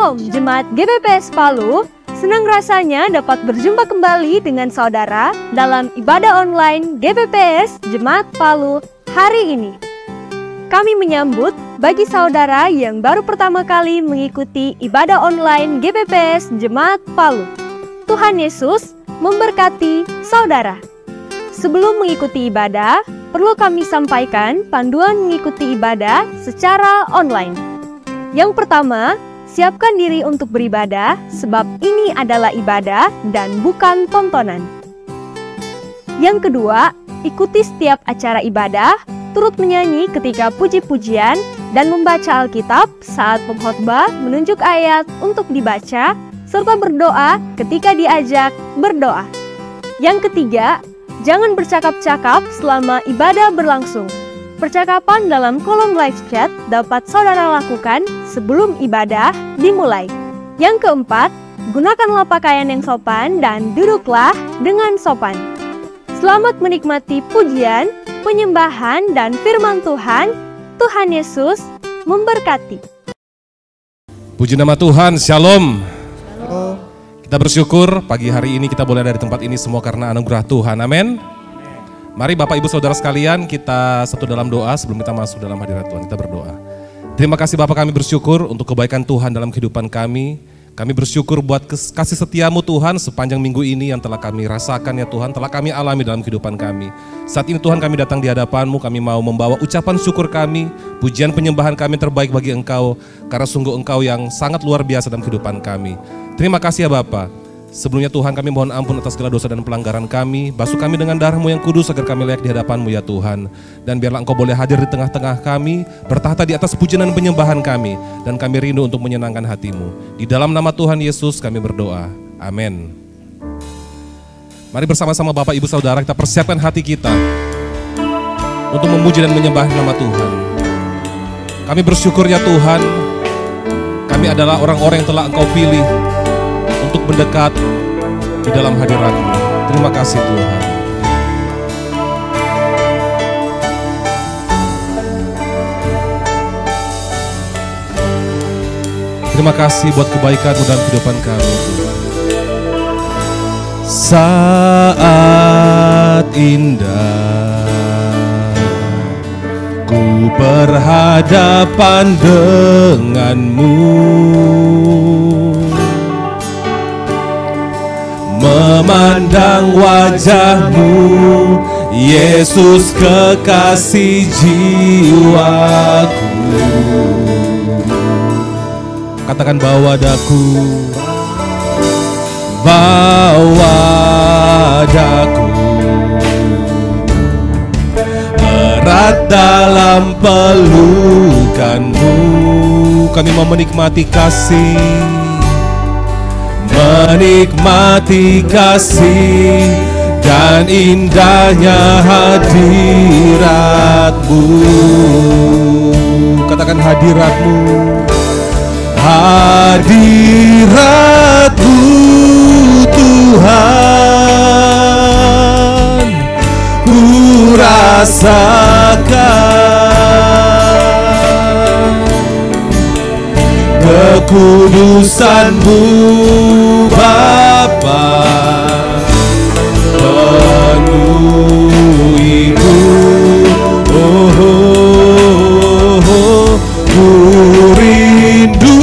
Shalom Jemaat GBPS Palu, senang rasanya dapat berjumpa kembali dengan saudara dalam ibadah online GBPS Jemaat Palu hari ini. Kami menyambut bagi saudara yang baru pertama kali mengikuti ibadah online GBPS Jemaat Palu. Tuhan Yesus memberkati saudara. Sebelum mengikuti ibadah, perlu kami sampaikan panduan mengikuti ibadah secara online. Yang pertama, siapkan diri untuk beribadah sebab ini adalah ibadah dan bukan tontonan. Yang kedua, ikuti setiap acara ibadah, turut menyanyi ketika puji-pujian dan membaca Alkitab saat pengkhotbah menunjuk ayat untuk dibaca, serta berdoa ketika diajak berdoa. Yang ketiga, jangan bercakap-cakap selama ibadah berlangsung. Percakapan dalam kolom live chat dapat saudara lakukan sebelum ibadah dimulai. Yang keempat, gunakanlah pakaian yang sopan dan duduklah dengan sopan. Selamat menikmati pujian, penyembahan, dan firman Tuhan. Tuhan Yesus memberkati. Puji nama Tuhan, Shalom. Shalom. Kita bersyukur pagi hari ini kita boleh ada di tempat ini semua karena anugerah Tuhan, amin. Mari Bapak Ibu Saudara sekalian, kita satu dalam doa sebelum kita masuk dalam hadirat Tuhan. Kita berdoa. Terima kasih Bapak, kami bersyukur untuk kebaikan Tuhan dalam kehidupan kami. Kami bersyukur buat kasih setiamu Tuhan sepanjang minggu ini yang telah kami rasakan ya Tuhan, telah kami alami dalam kehidupan kami. Saat ini Tuhan kami datang di hadapan-Mu, kami mau membawa ucapan syukur kami, pujian penyembahan kami terbaik bagi Engkau, karena sungguh Engkau yang sangat luar biasa dalam kehidupan kami. Terima kasih ya Bapak. Sebelumnya Tuhan kami mohon ampun atas segala dosa dan pelanggaran kami. Basuh kami dengan darah-Mu yang kudus agar kami layak di hadapan-Mu ya Tuhan. Dan biarlah Engkau boleh hadir di tengah-tengah kami, bertahta di atas pujian dan penyembahan kami. Dan kami rindu untuk menyenangkan hati-Mu. Di dalam nama Tuhan Yesus kami berdoa. Amin. Mari bersama-sama Bapak Ibu Saudara kita persiapkan hati kita untuk memuji dan menyembah nama Tuhan. Kami bersyukur ya Tuhan, kami adalah orang-orang yang telah Engkau pilih untuk mendekat di dalam hadirat-Mu. Terima kasih Tuhan. Terima kasih buat kebaikan-Mu dalam kehidupan kami. Saat indah ku berhadapan dengan-Mu, memandang wajah-Mu, Yesus kekasih jiwaku. Katakan bawa daku, bawa daku, erat dalam pelukan-Mu. Kami mau menikmati kasih, menikmati kasih dan indahnya hadirat-Mu. Katakan hadirat-Mu, hadirat-Mu Tuhan, ku rasakan kekudusan-Mu Bapa, penuhiku, oh, oh, oh, ku rindu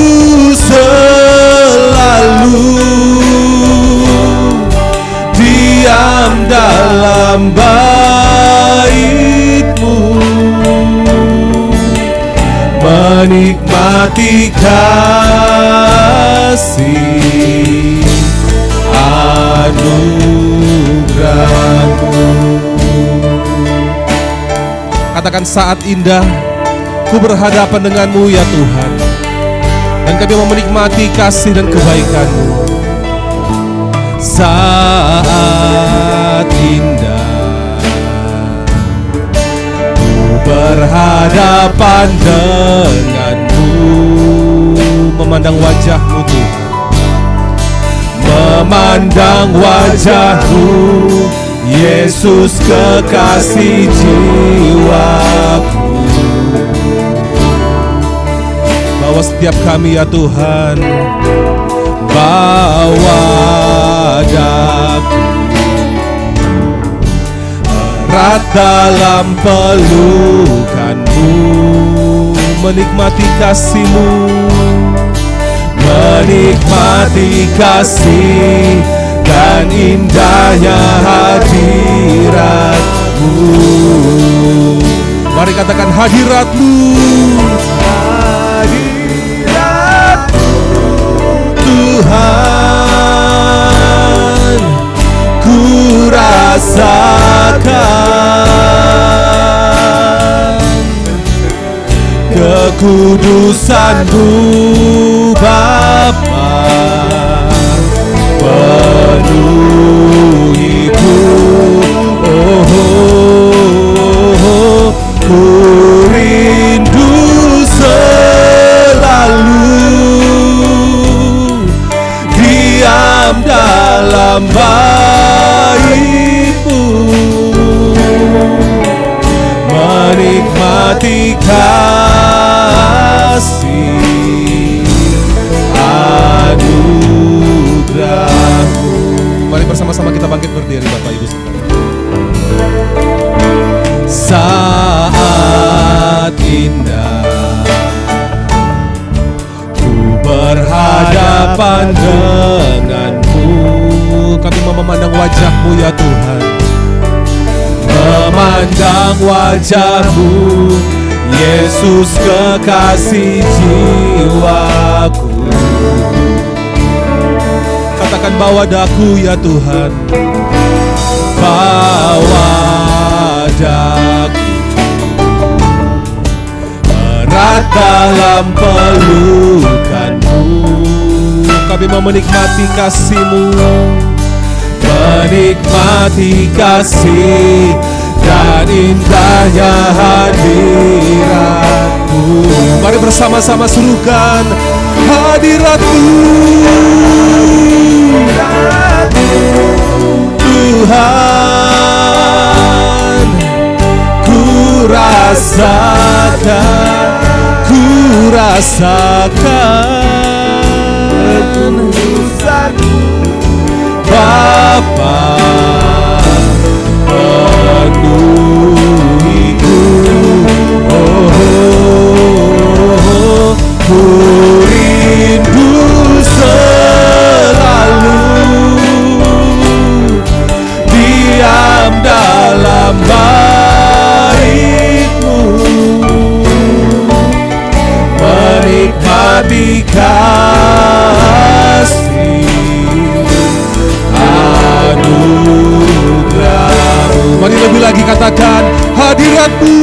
selalu diam dalam bait-Mu, menikmati kasih anugerah-Mu. Katakan saat indah ku berhadapan dengan-Mu ya Tuhan, dan kami mau menikmati kasih dan kebaikan-Mu. Saat indah ku berhadapan dengan-Mu, memandang wajah-Mu Tuhan, memandang wajah-Mu, Yesus kekasih jiwaku. Bawa bawa setiap kami ya Tuhan. Bawa daku erat dalam pelukanmu, menikmati kasih-Mu, menikmati kasih dan indahnya hadirat-Mu. Mari katakan hadirat-Mu, hadirat-Mu Tuhan, ku rasakan kekudusan-Mu Bapa, penuhiku, ku rindu selalu diam dalam bait-Mu, menikmati kasih anugerah-Mu. Mari bersama-sama kita bangkit berdiri Bapak Ibu sekalian. Saat indah ku berhadapan dengan-Mu, kami mau memandang wajah-Mu ya Tuhan, memandang wajah-Mu Yesus kekasih jiwaku. Katakan bawa daku ya Tuhan, bawa daku erat dalam pelukan-Mu, kami mau menikmati kasih-Mu, menikmati kasih dan indahnya hadirat-Mu. Mari bersama-sama serukan hadirat-Mu Tuhan, ku rasakan kekudusan-Mu Bapa, penuhiku, ku rindu selalu diam dalam bait-Mu, menikmati kasih anugerah-Mu. Mari lebih lagi katakan hadirat-Mu,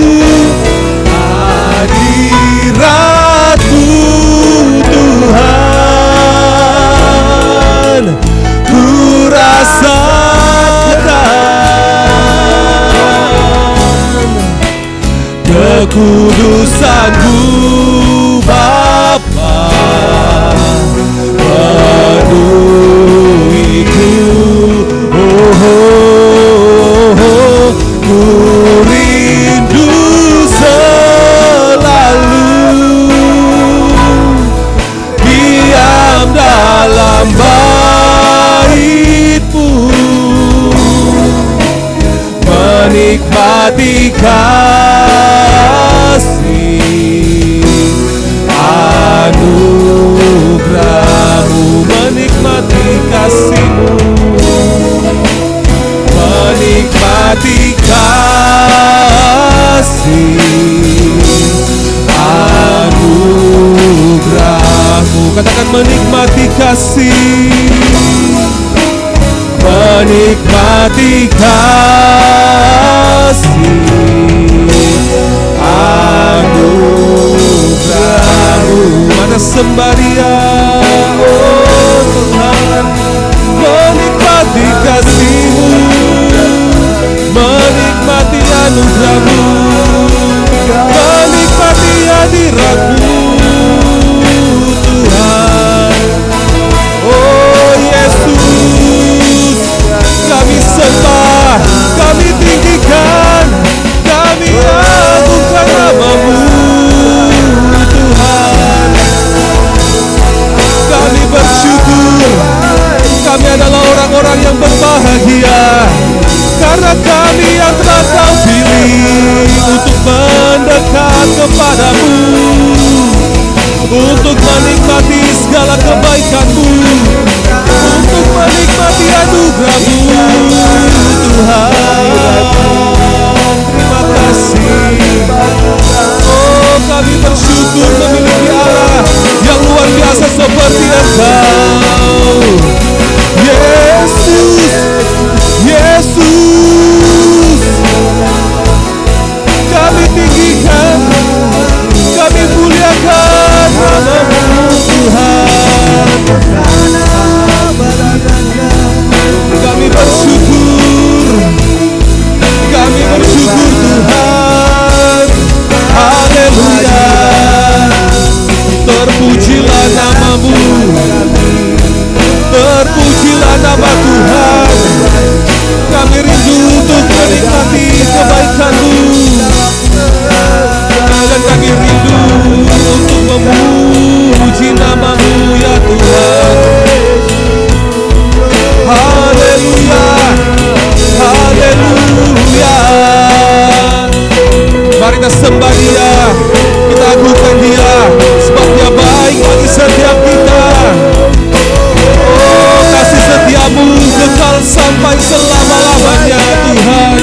hadirat-Mu Tuhan, ku rasakan kekudusan-Mu Bapa, penuhiku, ku rindu selalu diam dalam bait-Mu, menikmati kasih anugerah-Mu, menikmati kasih-Mu, menikmati kasih anugerah-Mu. Katakan menikmati kasih, menikmati kasih anugerah-Mu. Mana sembah Dia, oh Tuhan, menikmati kasih-Mu, menikmati anugerah-Mu, menikmati hadirat-Mu Tuhan. Oh Yesus, kami sembah, kami tinggikan, kami agungkan nama-Mu Tuhan. Karena kami yang telah Kau pilih untuk mendekat kepadamu, untuk menikmati segala kebaikan-Mu, untuk menikmati anugerah-Mu, Tuhan. Terima kasih. Oh, kami bersyukur memiliki Allah yang luar biasa seperti Engkau. Yesus, Yesus, kami tinggikan, kami muliakan nama-Mu, Tuhan. Kami bersyukur, kami bersyukur Tuhan. Haleluya. Terpujilah nama-Mu, terpujilah nama Tuhan. Kami rindu untuk menikmati kebaikan-Mu, dan kami rindu untuk memuji nama-Mu ya Tuhan. Haleluya, haleluya. Mari kita sembah Dia, kita agungkan Dia, sebab Dia baik bagi setiap kita. Oh, kasih setia-Mu kekal sampai selama-lamanya Tuhan.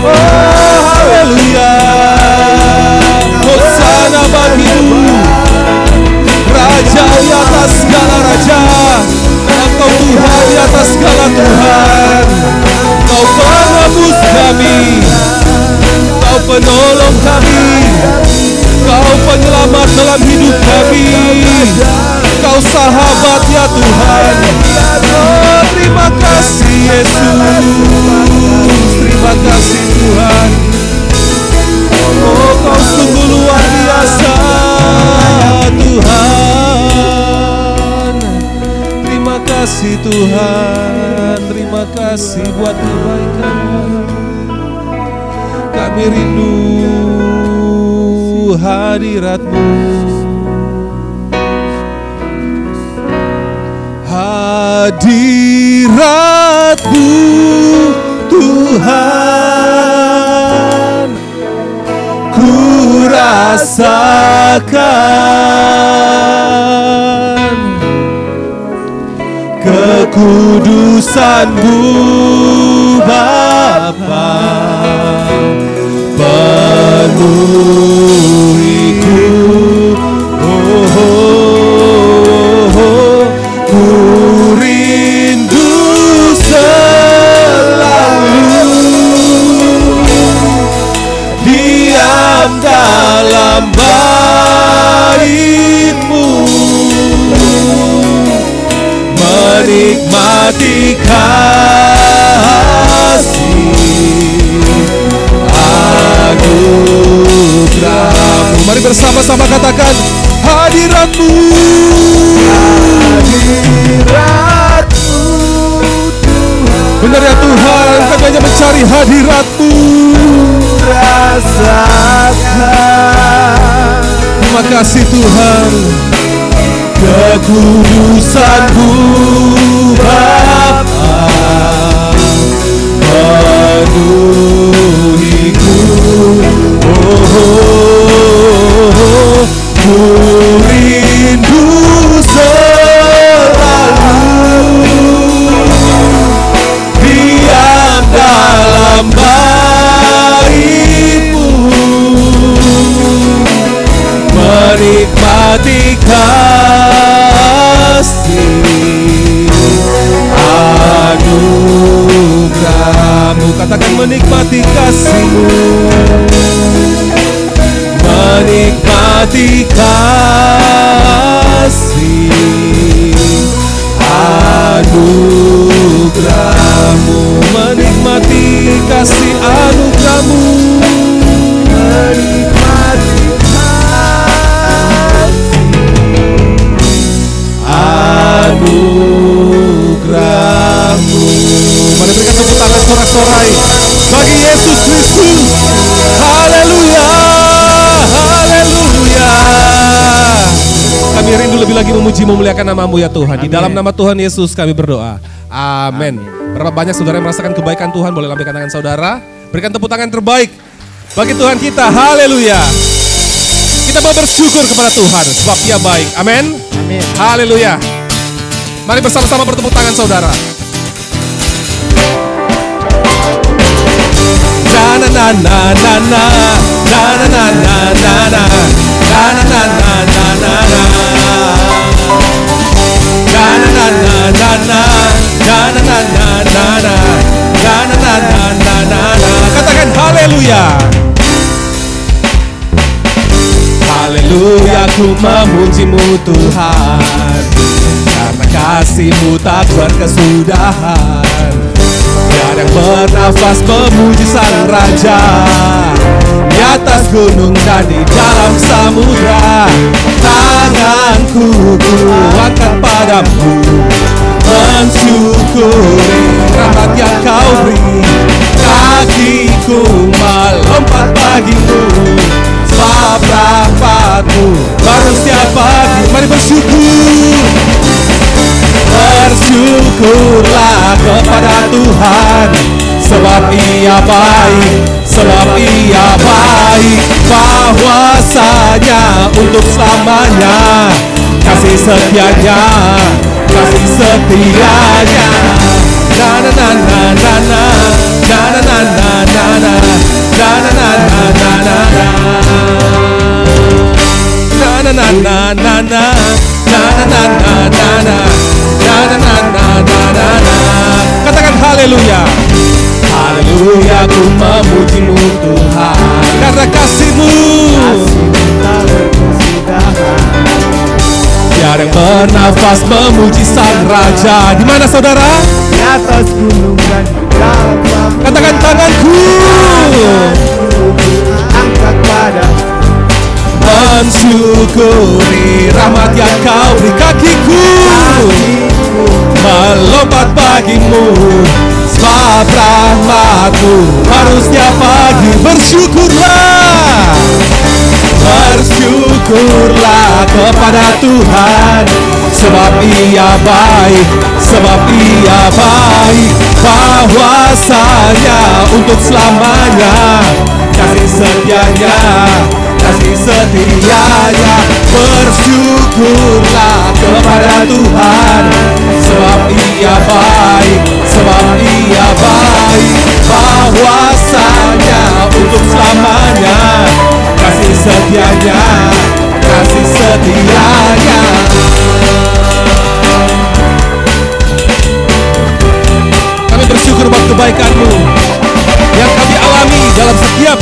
Oh, haleluya. Hosana bagi-Mu, Raja di atas segala raja. Engkau Tuhan di atas segala Tuhan. Kau penebus kami, Kau penolong kami, Kau penyelamat dalam hidup kami, Kau sahabat ya Tuhan. Oh, terima kasih Yesus, terima kasih Tuhan. Oh, Kau sungguh luar biasa Tuhan. Terima kasih Tuhan, terima kasih buat kebaikan-Mu. Kami rindu hadirat-Mu, hadirat-Mu Tuhan. Ku rasakan kekudusan-Mu Bapa, penuhiku. Oh, oh, oh, ku rindu selalu diam dalam bait-Mu, menikmati kasih anugerah-Mu. Mari bersama-sama katakan hadirat-Mu, hadirat-Mu Tuhan. Benar ya Tuhan, kami hanya mencari hadirat-Mu. Rasakan, terima kasih Tuhan, kekudusan-Mu Bapa, penuhiku. Oh, ku rindu selalu diam dalam bait-Mu, menikmati kasih anugerah-Mu. Katakan menikmati kasih-Mu, menikmati kasih anugerah-Mu, menikmati kasih anugerah-Mu, menikmati anugerah-Mu. Mari berikan tepuk tangan sorak-sorai bagi Yesus Kristus. Haleluya, haleluya. Kami rindu lebih lagi memuji memuliakan nama-Mu ya Tuhan. Di dalam nama Tuhan Yesus kami berdoa. Amin. Berapa banyak saudara yang merasakan kebaikan Tuhan? Boleh lambaikan tangan saudara. Berikan tepuk tangan terbaik bagi Tuhan kita. Haleluya. Kita mau bersyukur kepada Tuhan sebab Dia baik. Amin. Amin. Haleluya. Mari bersama-sama bertepuk tangan saudara. Na na na na na na na na na na na na na na na na na na na. Katakan haleluya. Haleluya, ku memuji-Mu Tuhan, karena kasih-Mu tak berkesudahan. Tiada yang bernafas memuji Sang Raja, di atas gunung dan di dalam samudra. Tanganku ku angkat padamu, mensyukuri rahmat yang Kau beri. Kakiku melompat bagimu, sebab rahmat-Mu baru setiap pagi. Mari bersyukur. Bersyukurlah kepada Tuhan, sebab Ia baik, sebab Ia baik. Bahwasanya untuk selamanya, kasih setianya, kasih setianya. Na na na na na na na na na na na na na na na na na na. Na na na na na na na na na na. Katakan haleluya. Haleluya, ku memuji-Mu Tuhan, karena kasih-Mu tiada yang bernafas memuji Sang Raja. Di mana saudara? Di atas gunung dan di dalam samudra. Katakan tanganku angkat padamu, mensyukuri rahmat yang Kau beri. Kakiku melompat bagimu, sebab rahmat-Mu baru setiap pagi. Bersyukurlah, bersyukurlah kepada Tuhan, sebab Ia baik, sebab Ia baik. Bahwasanya untuk selamanya, kasih setianya, kasih setianya. Bersyukurlah kepada Tuhan, sebab Ia baik, sebab Ia baik. Bahwasanya untuk selamanya, kasih setianya, kasih setianya. Kami bersyukur buat kebaikan-Mu yang kami alami dalam setiap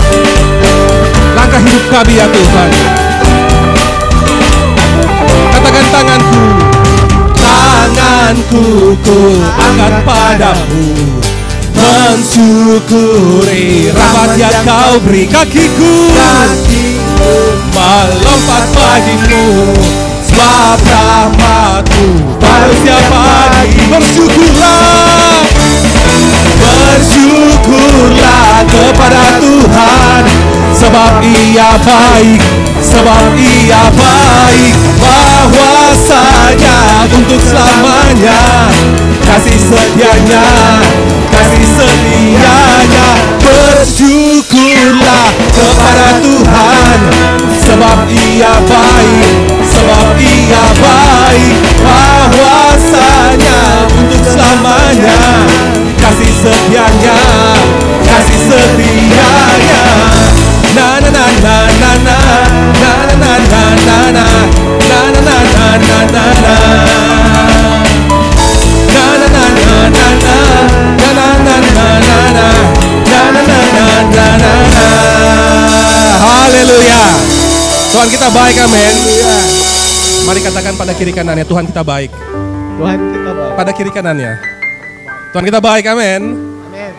langkah hidup kami ya Tuhan. Katakan tanganku, tanganku ku angkat padamu, mensyukuri rahmat yang Kau beri. Kakiku melompat bagimu, sebab rahmat-Mu baru setiap pagi. Bersyukurlah, bersyukurlah kepada Tuhan, sebab Ia baik, sebab Ia baik. Bahwasanya untuk selamanya, kasih setianya, kasih setianya. Bersyukurlah kepada Tuhan, sebab Ia baik, sebab Ia baik. Bahwasanya untuk selamanya, kasih setianya, kasih setianya. Na na na na na na na na na na na na na na na na na na na. Haleluya. Tuhan kita baik, amin. Mari katakan pada kiri kanannya, Tuhan kita baik. Tuhan kita baik. Pada kiri kanannya, Tuhan kita baik, amin.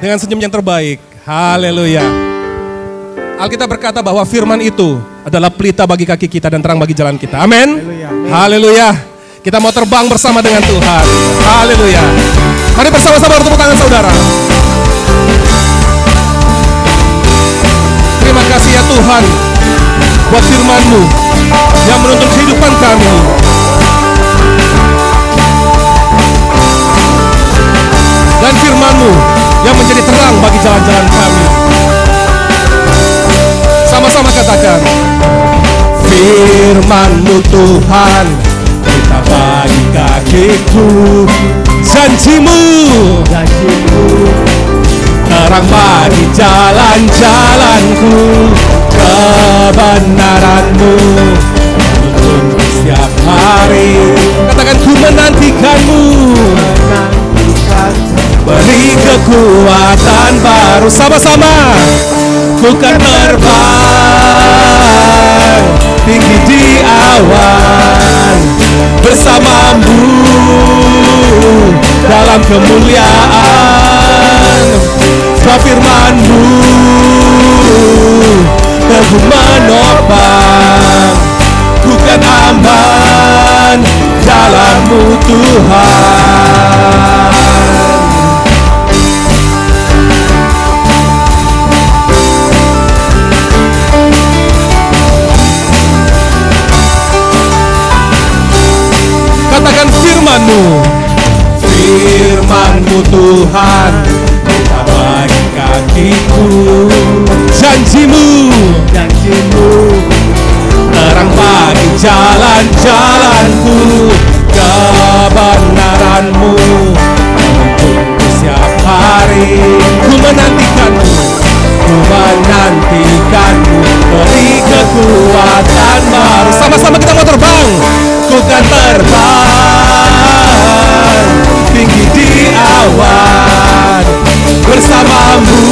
Dengan senyum yang terbaik. Haleluya. Alkitab berkata bahwa firman itu adalah pelita bagi kaki kita dan terang bagi jalan kita. Amin. Haleluya. Kita mau terbang bersama dengan Tuhan. Haleluya. Mari bersama-sama bertepuk tangan saudara. Terima kasih ya Tuhan buat firman-Mu yang menuntun kehidupan kami. Firman-Mu Tuhan, berita bagi kakiku. Janji-Mu, terang bagi jalan-jalanku. Kebenaran-Mu menuntun setiap hari. Katakan, ku menantikan-Mu, beri kekuatan baru. Sama-sama, ku kan terbang tinggi di awan bersama-Mu dalam kemuliaan. Sebab firman-Mu teguh menopang, ku kan aman dalam-Mu Tuhan. Katakan, firman-Mu, firman-Mu Tuhan, berita bagi kakiku. Janji-Mu, terang bagi jalan-jalanku. Kebenaran-Mu menuntun setiap hari. Ku menantikan-Mu, ku menantikan-Mu, beri kekuatan baru. Sama-sama kita mau terbang. Ku kan terbang tinggi di awan bersama-Mu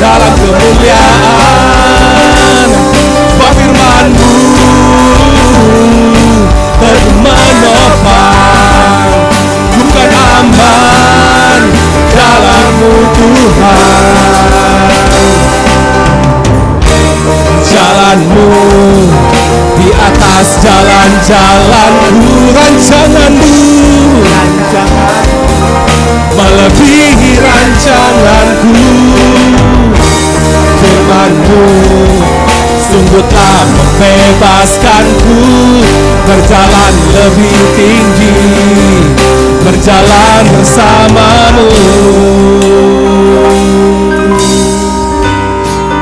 dalam kemuliaan. Sebab firman-Mu teguh menopang, ku kan aman dalam-Mu Tuhan. Jalan-Mu di atas jalan-jalanku, rancangan-Mu melebihi rancanganku. Firman-Mu sungguh telah membebaskanku, berjalan lebih tinggi, berjalan bersama-Mu.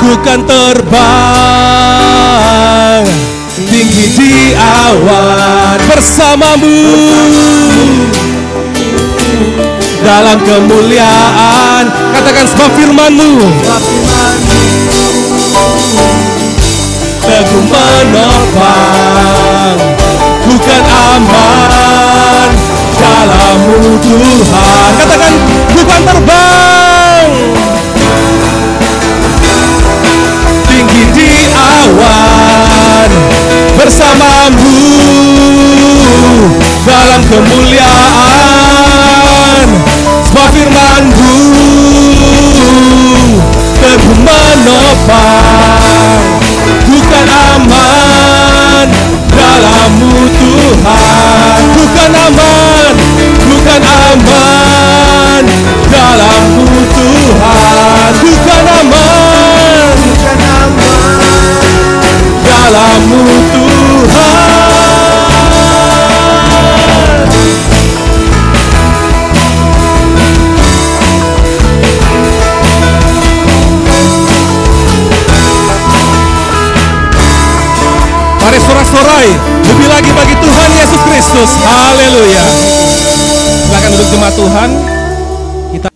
Ku kan terbang tinggi di awan bersama-Mu dalam kemuliaan. Katakan, sebab firman-Mu teguh menopang, ku kan aman dalam-Mu Tuhan. Katakan, ku kan terbang tinggi di awan bersama-Mu dalam kemuliaan. Sebab firman-Mu teguh menopang, ku kan aman dalam-Mu Tuhan. Ku kan aman, ku kan aman dalam-Mu Tuhan. Ku kan aman dalam-Mu Tuhan. Mari sorak-sorai lebih lagi bagi Tuhan Yesus Kristus. Haleluya. Silakan duduk jemaat Tuhan.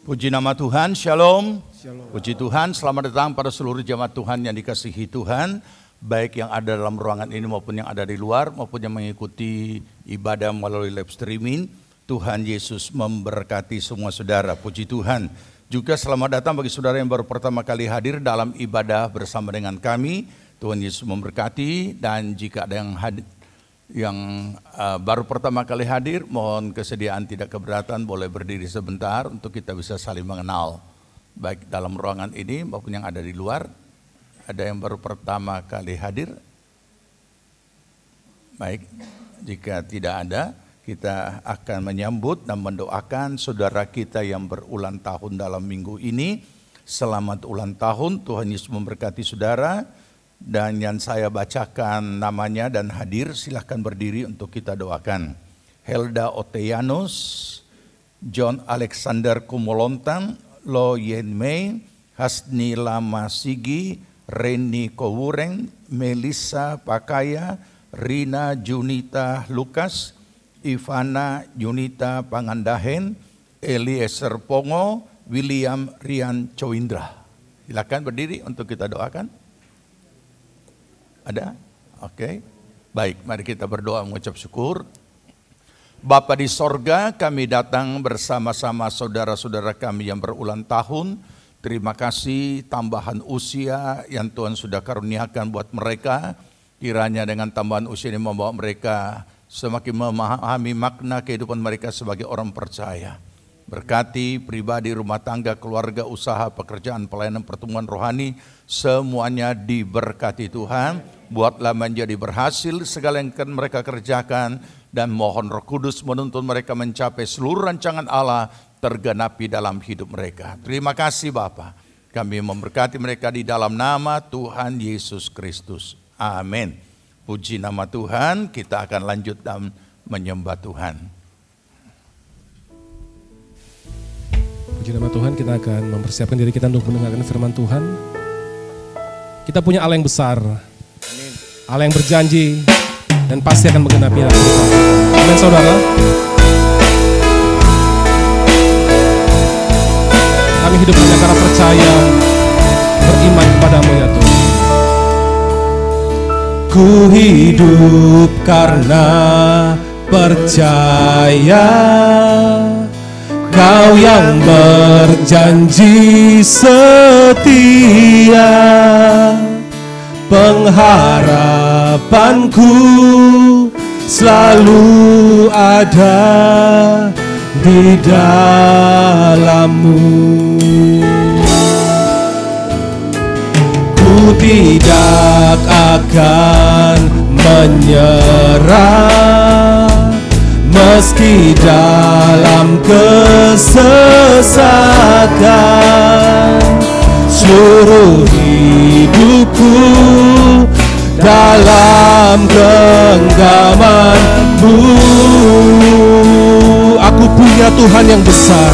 Puji nama Tuhan, Shalom. Puji Tuhan, selamat datang pada seluruh jemaat Tuhan yang dikasihi Tuhan, baik yang ada dalam ruangan ini maupun yang ada di luar, maupun yang mengikuti ibadah melalui live streaming. Tuhan Yesus memberkati semua saudara. Puji Tuhan. Juga selamat datang bagi saudara yang baru pertama kali hadir dalam ibadah bersama dengan kami. Tuhan Yesus memberkati, dan jika ada yang baru pertama kali hadir, mohon kesediaan tidak keberatan, boleh berdiri sebentar untuk kita bisa saling mengenal, baik dalam ruangan ini maupun yang ada di luar. Ada yang baru pertama kali hadir? Baik, jika tidak ada, kita akan menyambut dan mendoakan saudara kita yang berulang tahun dalam minggu ini. Selamat ulang tahun, Tuhan Yesus memberkati saudara. Dan yang saya bacakan namanya dan hadir, silahkan berdiri untuk kita doakan. Helda Oteyanus, John Alexander Kumolontan, Lo Yen Mei, Hasni Lama Sigi, Reni Kowureng, Melissa Pakaya, Rina Junita Lukas, Ivana Junita Pangandahen, Eliezer Pongo, William Rian Coindra. Silakan berdiri untuk kita doakan. Ada? Oke. Baik, mari kita berdoa mengucap syukur. Bapa di sorga, kami datang bersama-sama saudara-saudara kami yang berulang tahun. Terima kasih tambahan usia yang Tuhan sudah karuniakan buat mereka. Kiranya dengan tambahan usia ini membawa mereka semakin memahami makna kehidupan mereka sebagai orang percaya. Berkati pribadi, rumah tangga, keluarga, usaha, pekerjaan, pelayanan, pertemuan rohani, semuanya diberkati Tuhan. Buatlah menjadi berhasil segala yang akan mereka kerjakan, dan mohon Roh Kudus menuntun mereka mencapai seluruh rancangan Allah tergenapi dalam hidup mereka. Terima kasih Bapa. Kami memberkati mereka di dalam nama Tuhan Yesus Kristus. Amin. Puji nama Tuhan, kita akan lanjut dan menyembah Tuhan. Puji nama Tuhan, kita akan mempersiapkan diri kita untuk mendengarkan firman Tuhan. Kita punya Allah yang besar, Allah yang berjanji, dan pasti akan menggenapi hal kita. Amin saudara. Kami hidup hanya karena percaya, beriman kepadamu ya Tuhan. Ku hidup karena percaya, Kau yang berjanji setia. Pengharapanku selalu ada di dalam-Mu. Ku tidak akan menyerah meski dalam kesesatan. Seluruh hidupku dalam genggaman-Mu. Aku punya Tuhan yang besar.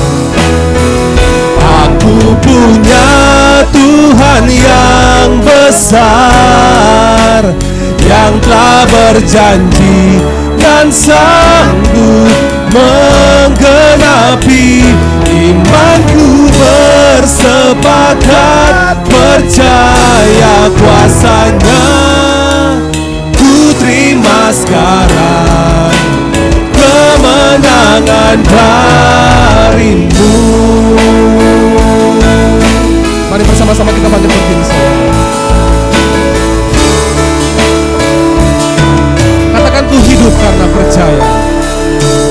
Aku punya Tuhan yang besar, yang telah berjanji dan sanggup menggenapi. Imanku bersepakat percaya kuasa-Nya. Ku terima sekarang kemenangan dari-Mu. Mari bersama-sama kita bangkit berdiri. Katakan, ku hidup karena percaya.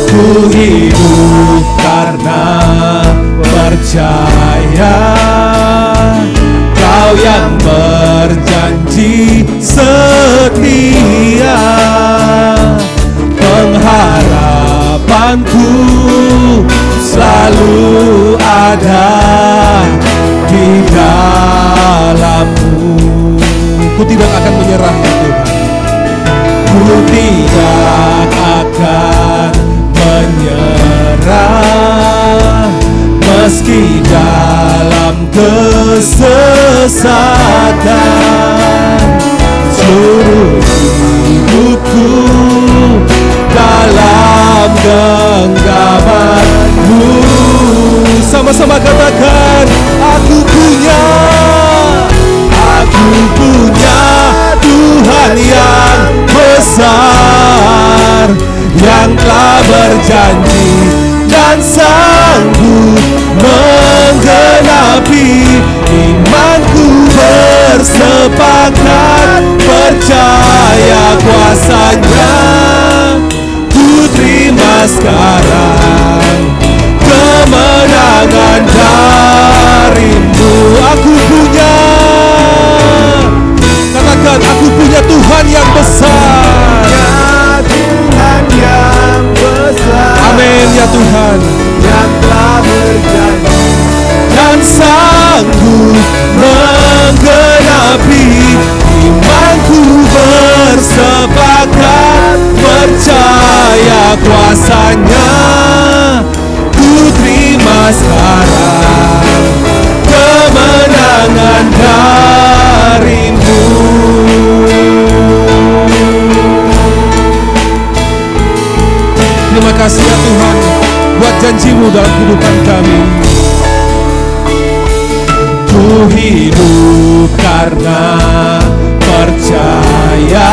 Ku hidup karena percaya, Kau yang berjanji setia. Pengharapanku selalu ada di dalam-Mu. Ku tidak akan menyerah ya Tuhan. Ku tidak akan menyerah meski dalam kesesatan. Seluruh hidupku dalam genggaman-Mu. Sama-sama katakan, aku punya Tuhan yang besar, yang telah berjanji dan sanggup menggenapi. Imanku bersepakat percaya kuasa-Nya. Ku terima sekarang kemenangan dari-Mu. Aku punya, katakan, aku punya Tuhan yang besar. Tuhan yang besar. Amin ya Tuhan. Yang telah berjanji Dan sanggup menggenapi. Imanku bersepakat percaya kuasa-Nya. Ku terima sekarang kemenangan dari Terima kasih ya Tuhan buat janji-Mu dalam kehidupan kami. Ku hidup karena percaya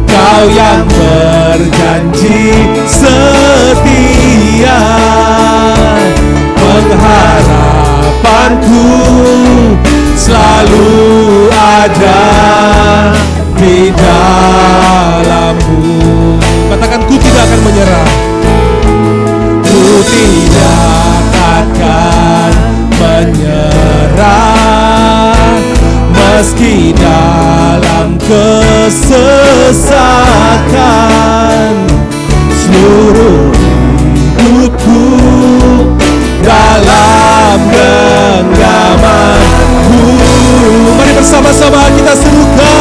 Kau yang berjanji setia. Pengharapanku selalu ada di dalam-Mu. Katakan, ku tidak akan menyerah. Ku tidak akan menyerah meski dalam kesesatan. Seluruh hidupku dalam genggaman-Mu. Mari bersama-sama kita serukan.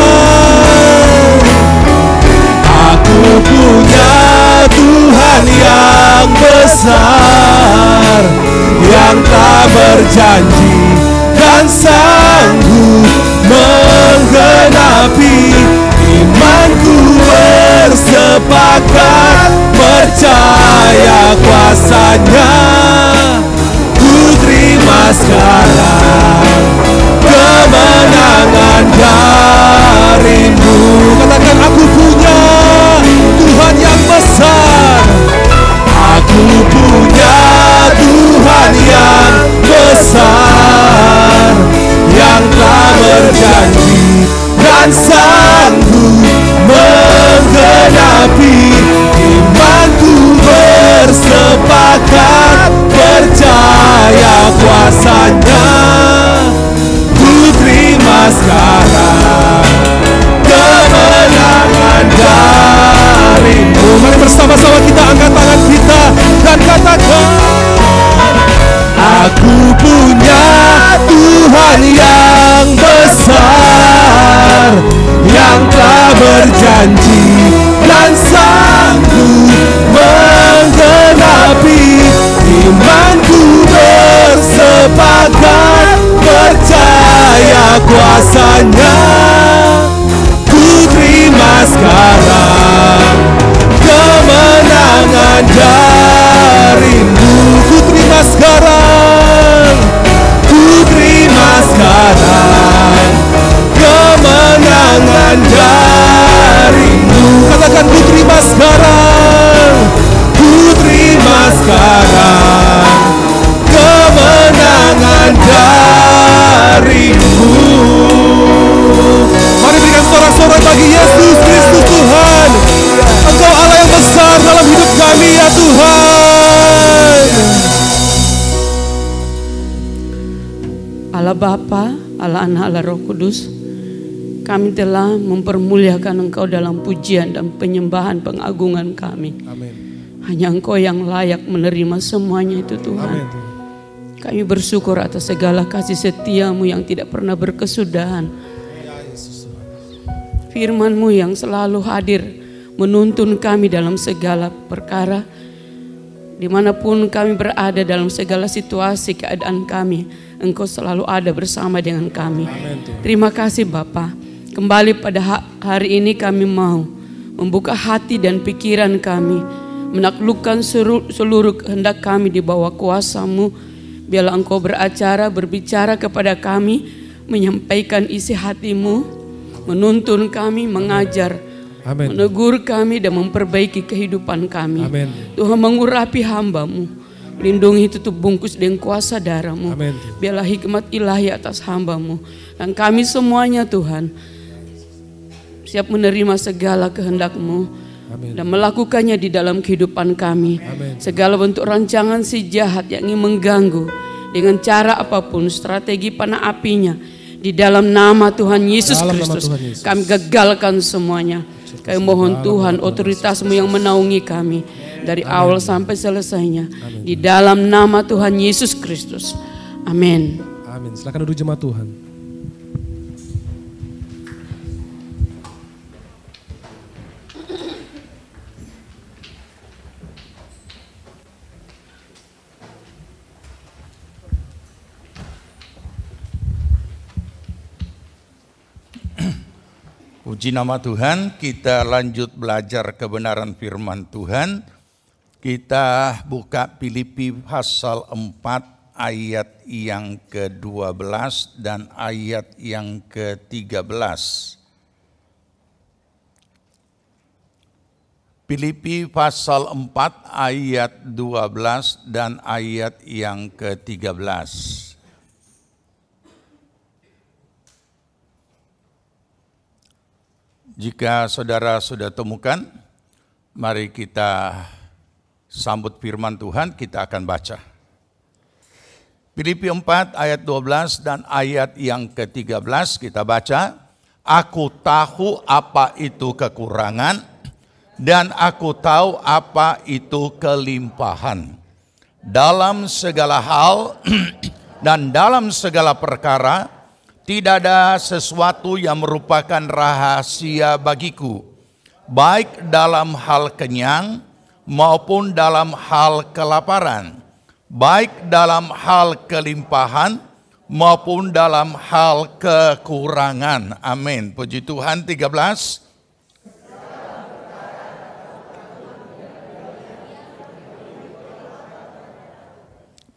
Aku punya Tuhan yang besar, yang tak berjanji dan sanggup menggenapi. Imanku bersepakat percaya kuasa-Nya. Ku terima sekarang kemenangan dari-Mu. Katakan, aku punya Tuhan yang besar. Aku punya Tuhan yang besar, yang telah berjanji dan sanggup menggenapi. Imanku bersepakat percaya kuasa-Nya. Ku terima sekarang kemenangan dari-Mu. Mari bersama-sama kita angkat tangan kita dan katakan, aku punya Tuhan yang besar, yang telah berjanji dan sanggup menggenapi. Imanku bersepakat percaya kuasa-Nya. Ku terima sekarang kemenangan dari-Mu. Ku terima sekarang, ku terima sekarang kemenangan dari-Mu. Katakan, ku terima sekarang, ku terima sekarang kemenangan dari-Mu. Mari berikan sorak-sorai bagi Yesus Kristus Tuhan. Engkau Allah yang besar dalam hidup kami ya Tuhan. Allah Bapa, Allah Anak, Allah Roh Kudus, kami telah mempermuliakan Engkau dalam pujian dan penyembahan pengagungan kami. Amin. Hanya Engkau yang layak menerima semuanya itu Tuhan. Amin. Kami bersyukur atas segala kasih setia-Mu yang tidak pernah berkesudahan. Firman-Mu yang selalu hadir menuntun kami dalam segala perkara. Dimanapun kami berada dalam segala situasi keadaan kami, Engkau selalu ada bersama dengan kami. Amin, Terima kasih Bapa. Kembali pada hari ini kami mau membuka hati dan pikiran kami, menaklukkan seluruh kehendak kami di bawah kuasa-Mu. Biarlah Engkau berbicara kepada kami, menyampaikan isi hati-Mu, menuntun kami, mengajar, Amin. menegur kami dan memperbaiki kehidupan kami. Amin. Tuhan, mengurapi hamba-Mu, lindungi, tutup bungkus dengan kuasa darah-Mu. Amin. Biarlah hikmat ilahi atas hamba-Mu dan kami semuanya Tuhan, siap menerima segala kehendak-Mu. Amin. Dan melakukannya di dalam kehidupan kami. Amin. Segala bentuk rancangan si jahat yang ingin mengganggu dengan cara apapun, strategi panah apinya, di dalam nama Tuhan Yesus Kristus kami gagalkan semuanya. Kami mohon Tuhan, otoritas-Mu yang menaungi kami dari awal sampai selesainya. Di dalam nama Tuhan Yesus Kristus. Amin. Amin. Silakan duduk jemaat Tuhan. Puji nama Tuhan, kita lanjut belajar kebenaran firman Tuhan. Kita buka Filipi pasal 4 ayat yang ke-12 dan ayat yang ke-13. Filipi pasal 4 ayat 12 dan ayat yang ke-13. Jika saudara sudah temukan, mari kita sambut firman Tuhan, kita akan baca. Filipi 4 ayat 12 dan ayat yang ke-13 kita baca. Aku tahu apa itu kekurangan dan aku tahu apa itu kelimpahan. Dalam segala hal dan dalam segala perkara, tidak ada sesuatu yang merupakan rahasia bagiku, baik dalam hal kenyang maupun dalam hal kelaparan, baik dalam hal kelimpahan maupun dalam hal kekurangan. Amin. Puji Tuhan. 13.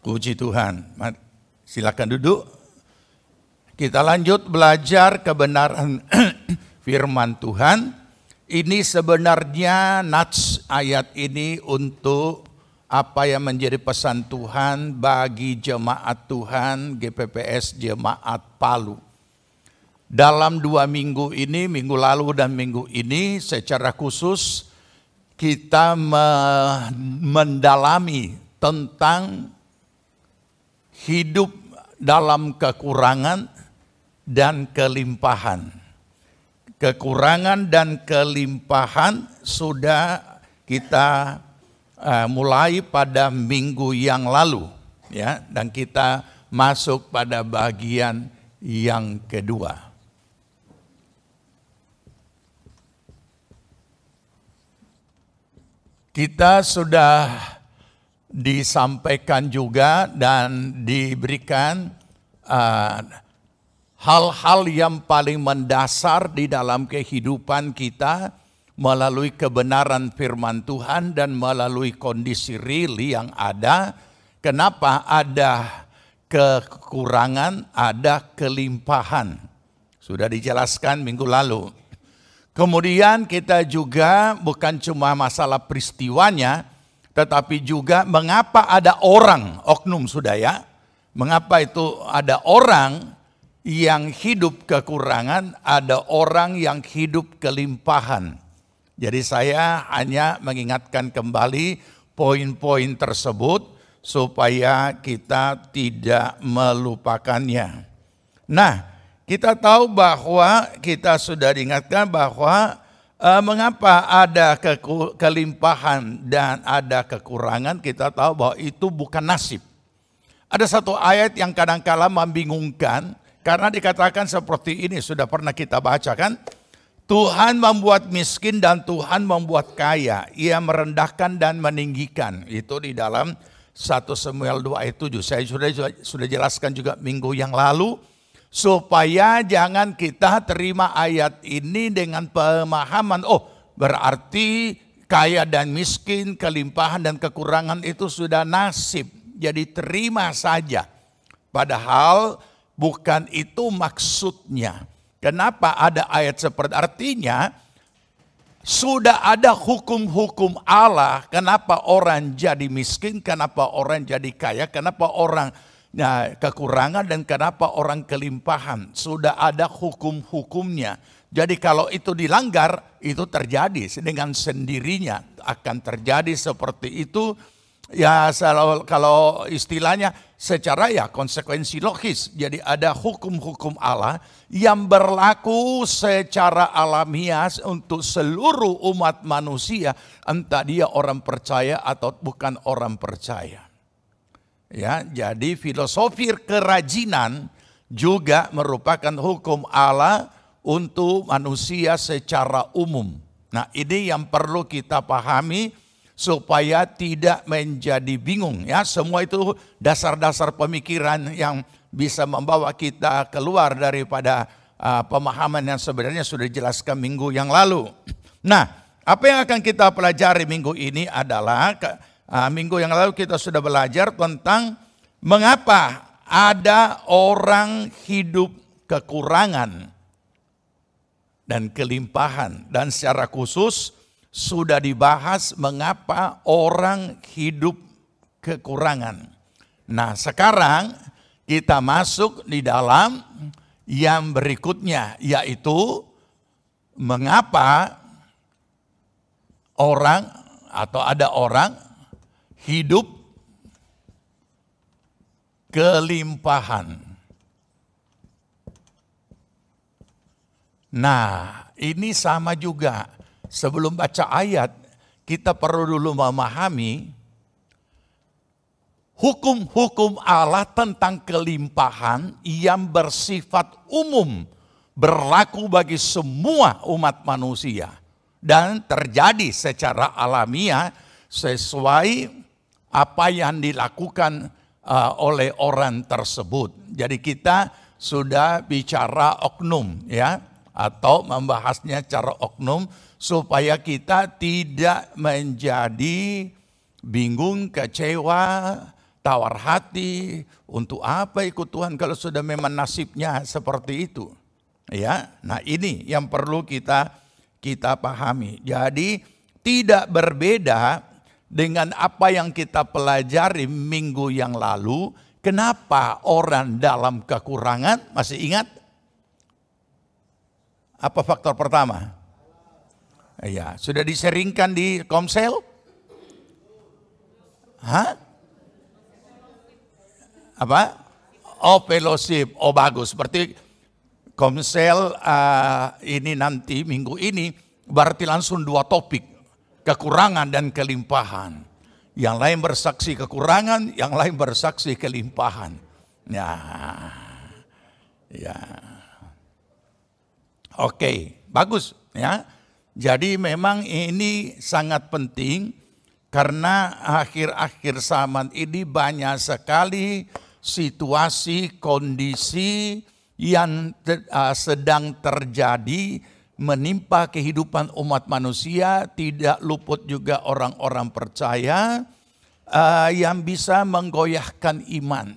Puji Tuhan. Silakan duduk. Kita lanjut belajar kebenaran firman Tuhan. Ini sebenarnya nats ayat ini untuk apa yang menjadi pesan Tuhan bagi jemaat Tuhan GPPS Jemaat Palu. Dalam 2 minggu ini, minggu lalu dan minggu ini secara khusus kita mendalami tentang hidup dalam kekurangan dan kelimpahan. Kekurangan dan kelimpahan sudah kita mulai pada minggu yang lalu, ya, dan kita masuk pada bagian yang kedua. Kita sudah disampaikan juga dan diberikan hal-hal yang paling mendasar di dalam kehidupan kita melalui kebenaran firman Tuhan dan melalui kondisi real yang ada. Kenapa ada kekurangan, ada kelimpahan. Sudah dijelaskan minggu lalu. Kemudian kita juga bukan cuma masalah peristiwanya, tetapi juga mengapa ada orang, oknum sudah ya. Mengapa itu ada orang yang hidup kekurangan, ada orang yang hidup kelimpahan. Jadi saya hanya mengingatkan kembali poin-poin tersebut supaya kita tidak melupakannya. Nah, kita tahu bahwa kita sudah diingatkan bahwa mengapa ada kelimpahan dan ada kekurangan, kita tahu bahwa itu bukan nasib. Ada satu ayat yang kadang-kala membingungkan. Karena dikatakan seperti ini, sudah pernah kita baca kan? Tuhan membuat miskin dan Tuhan membuat kaya. Ia merendahkan dan meninggikan. Itu di dalam 1 Samuel 2 ayat 7. Saya sudah jelaskan juga minggu yang lalu. Supaya jangan kita terima ayat ini dengan pemahaman, oh berarti kaya dan miskin, kelimpahan dan kekurangan itu sudah nasib. Jadi terima saja. Padahal bukan itu maksudnya. Kenapa ada ayat seperti artinya sudah ada hukum-hukum Allah. Kenapa orang jadi miskin, kenapa orang jadi kaya, kenapa orang kekurangan dan kenapa orang kelimpahan. Sudah ada hukum-hukumnya. Jadi kalau itu dilanggar, itu terjadi dengan sendirinya. Akan terjadi seperti itu. Ya kalau istilahnya secara ya konsekuensi logis. Jadi ada hukum-hukum Allah yang berlaku secara alamiah untuk seluruh umat manusia. Entah dia orang percaya atau bukan orang percaya. Ya, jadi filosofi kerajinan juga merupakan hukum Allah untuk manusia secara umum. Nah, ini yang perlu kita pahami supaya tidak menjadi bingung ya. Semua itu dasar-dasar pemikiran yang bisa membawa kita keluar daripada pemahaman yang sebenarnya sudah dijelaskan minggu yang lalu. Nah, apa yang akan kita pelajari minggu ini adalah, minggu yang lalu kita sudah belajar tentang mengapa ada orang hidup kekurangan dan kelimpahan. Dan secara khusus sudah dibahas mengapa orang hidup kekurangan. Nah, sekarang kita masuk di dalam yang berikutnya, yaitu mengapa orang atau ada orang hidup kelimpahan. Nah, ini sama juga. Sebelum baca ayat, kita perlu dulu memahami hukum-hukum Allah tentang kelimpahan yang bersifat umum, berlaku bagi semua umat manusia. Dan terjadi secara alamiah sesuai apa yang dilakukan oleh orang tersebut. Jadi kita sudah bicara oknum ya, atau membahasnya secara oknum supaya kita tidak menjadi bingung, kecewa, tawar hati. Untuk apa ikut Tuhan kalau sudah memang nasibnya seperti itu? Ya, nah ini yang perlu kita pahami. Jadi tidak berbeda dengan apa yang kita pelajari minggu yang lalu. Kenapa orang dalam kekurangan? Masih ingat? Apa faktor pertama? Ya, sudah diseringkan di Komsel? Hah? Apa? Oh, fellowship. Oh, bagus. Seperti Komsel ini nanti minggu ini berarti langsung 2 topik, kekurangan dan kelimpahan. Yang lain bersaksi kekurangan, yang lain bersaksi kelimpahan. Ya. Oke, bagus ya. Jadi memang ini sangat penting karena akhir-akhir zaman ini banyak sekali situasi, kondisi yang sedang terjadi menimpa kehidupan umat manusia, tidak luput juga orang-orang percaya yang bisa menggoyahkan iman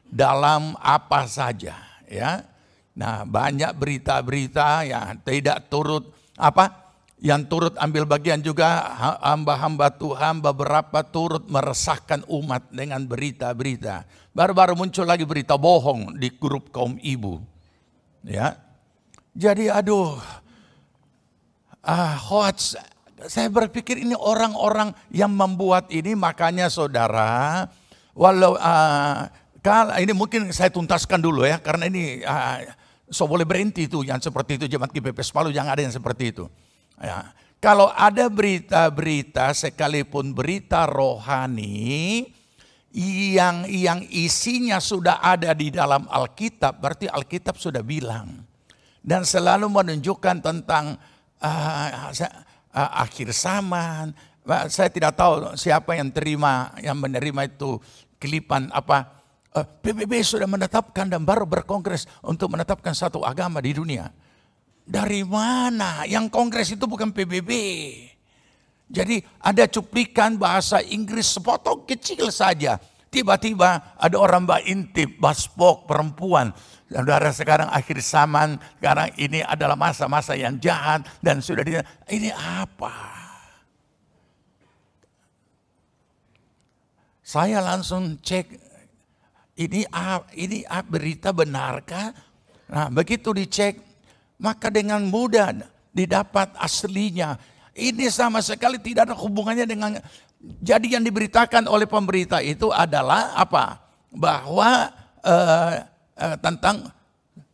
dalam apa saja ya. Nah, banyak berita-berita yang tidak turut yang turut ambil bagian juga hamba-hamba Tuhan beberapa turut meresahkan umat dengan berita-berita. Baru-baru muncul lagi berita bohong di grup kaum ibu. Ya. Jadi hoax. Saya berpikir ini orang-orang yang membuat ini, makanya saudara, walau kalau ini mungkin saya tuntaskan dulu ya, karena ini boleh berhenti itu yang seperti itu, jemaat GBP Palu jangan ada yang seperti itu. Ya. Kalau ada berita-berita sekalipun berita rohani yang isinya sudah ada di dalam Alkitab, berarti Alkitab sudah bilang. Dan selalu menunjukkan tentang akhir zaman. Saya tidak tahu siapa yang menerima itu kelipan PBB sudah menetapkan dan baru berkongres untuk menetapkan satu agama di dunia. Dari mana? Yang kongres itu bukan PBB. Jadi ada cuplikan bahasa Inggris sepotong kecil saja. Tiba-tiba ada orang intip, baspok, perempuan. Saudara, sekarang akhir zaman, sekarang ini adalah masa-masa yang jahat. Dan sudah ini apa? Saya langsung cek, ini berita benarkah? Nah, begitu dicek, maka dengan mudah didapat aslinya. Ini sama sekali tidak ada hubungannya dengan, jadi yang diberitakan oleh pemberita itu adalah apa? Bahwa tentang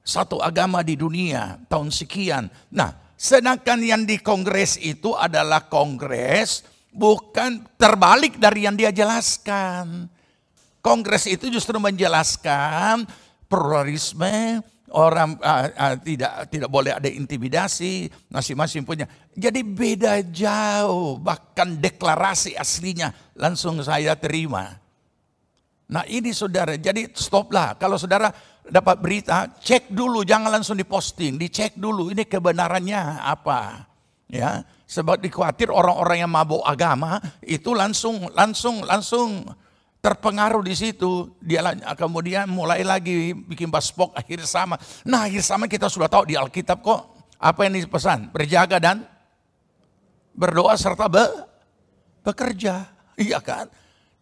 satu agama di dunia tahun sekian. Nah, sedangkan yang di kongres itu adalah kongres bukan terbalik dari yang dia jelaskan. Kongres itu justru menjelaskan pluralisme, orang tidak boleh ada intimidasi, masing-masing punya. Jadi beda jauh, bahkan deklarasi aslinya langsung saya terima. Nah ini saudara, jadi stoplah. Kalau saudara dapat berita, cek dulu, jangan langsung diposting, dicek dulu ini kebenarannya apa. Ya, sebab dikhawatir orang-orang yang mabuk agama itu langsung terpengaruh di situ. Dia kemudian mulai lagi bikin paspok akhir sama. Nah akhir sama kita sudah tahu di Alkitab kok. Apa yang dipesan? Berjaga dan berdoa serta bekerja. Iya kan?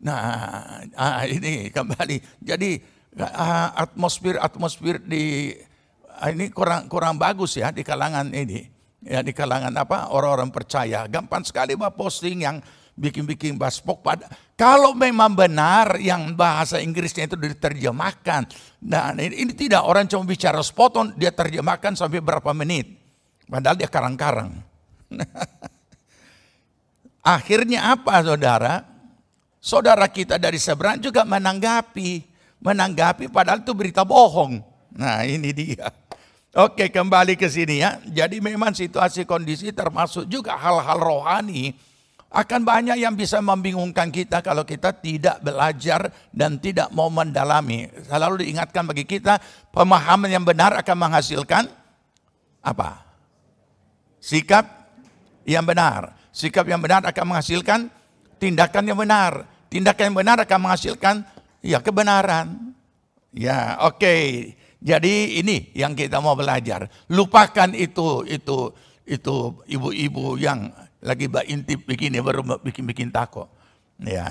Nah, ini kembali. Jadi atmosfer di ini kurang bagus ya di kalangan ini. Ya di kalangan orang-orang percaya. Gampang sekali posting yang bikin paspok. Kalau memang benar yang bahasa Inggrisnya itu diterjemahkan. Dan ini tidak, orang cuma bicara sepotong, dia terjemahkan sampai berapa menit. Padahal dia karang-karang. Akhirnya apa saudara? Saudara kita dari seberang juga menanggapi padahal itu berita bohong. Nah ini dia. Oke, kembali ke sini ya. Jadi memang situasi kondisi termasuk juga hal-hal rohani akan banyak yang bisa membingungkan kita kalau kita tidak belajar dan tidak mau mendalami. Selalu diingatkan bagi kita, pemahaman yang benar akan menghasilkan apa? Sikap yang benar. Sikap yang benar akan menghasilkan tindakan yang benar. Tindakan yang benar akan menghasilkan ya kebenaran. Ya, oke. Jadi ini yang kita mau belajar. Lupakan itu ibu-ibu yang lagi intip begini baru bikin takut. Ya.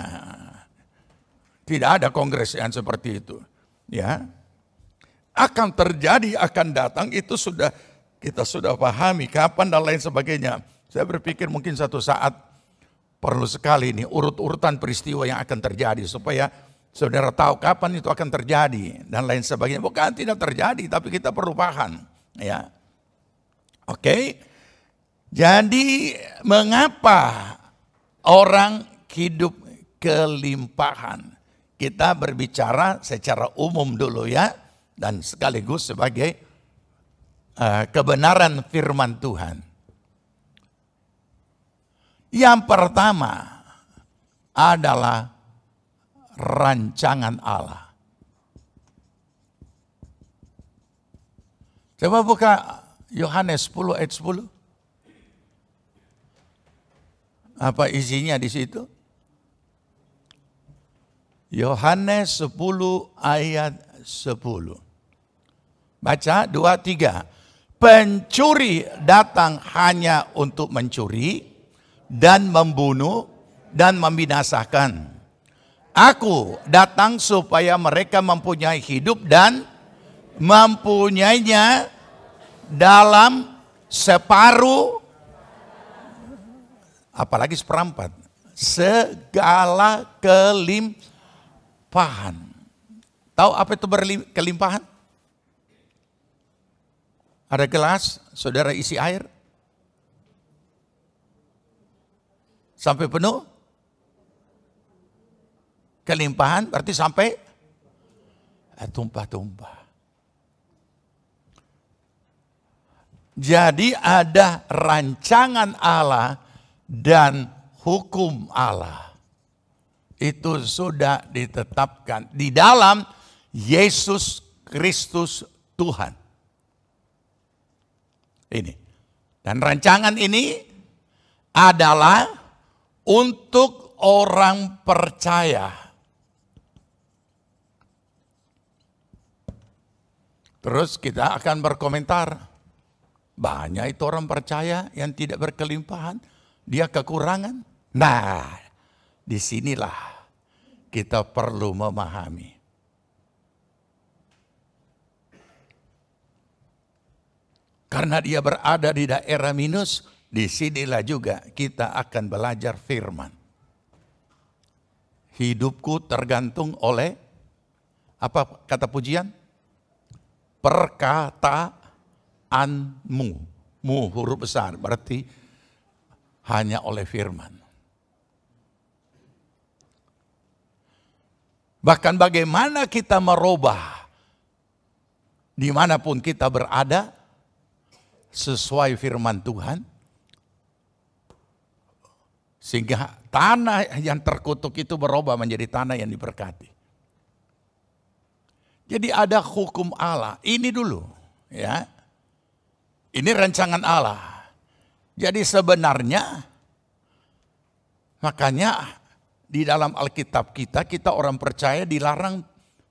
Tidak ada kongres yang seperti itu. Ya. Akan terjadi, akan datang, itu kita sudah pahami kapan dan lain sebagainya. Saya berpikir mungkin satu saat perlu sekali ini urut-urutan peristiwa yang akan terjadi supaya saudara tahu kapan itu akan terjadi dan lain sebagainya. Bukan tidak terjadi, tapi kita perlu paham. Ya, oke. Jadi mengapa orang hidup kelimpahan? Kita berbicara secara umum dulu ya, dan sekaligus sebagai kebenaran firman Tuhan. Yang pertama adalah rancangan Allah. Coba buka Yohanes 10 ayat 10. Apa isinya di situ? Yohanes 10 ayat 10. Baca 2, 3. Pencuri datang hanya untuk mencuri dan membunuh dan membinasakan. Aku datang supaya mereka mempunyai hidup dan mempunyainya dalam separuh, apalagi seperempat, segala kelimpahan. Tahu apa itu kelimpahan? Ada gelas, saudara isi air sampai penuh. Kelimpahan berarti sampai tumpah-tumpah. Jadi ada rancangan Allah dan hukum Allah. Itu sudah ditetapkan di dalam Yesus Kristus Tuhan. Ini. Dan rancangan ini adalah untuk orang percaya. Terus kita akan berkomentar. Banyak itu orang percaya yang tidak berkelimpahan. Dia kekurangan. Nah, disinilah kita perlu memahami. Karena dia berada di daerah minus, disinilah juga kita akan belajar firman. Hidupku tergantung oleh, apa kata pujian? Perkataanmu. Mu huruf besar, berarti hanya oleh firman. Bahkan bagaimana kita merubah dimanapun kita berada sesuai firman Tuhan, sehingga tanah yang terkutuk itu berubah menjadi tanah yang diberkati. Jadi ada hukum Allah. Ini dulu, ya. Ini rancangan Allah. Jadi sebenarnya, makanya di dalam Alkitab kita orang percaya dilarang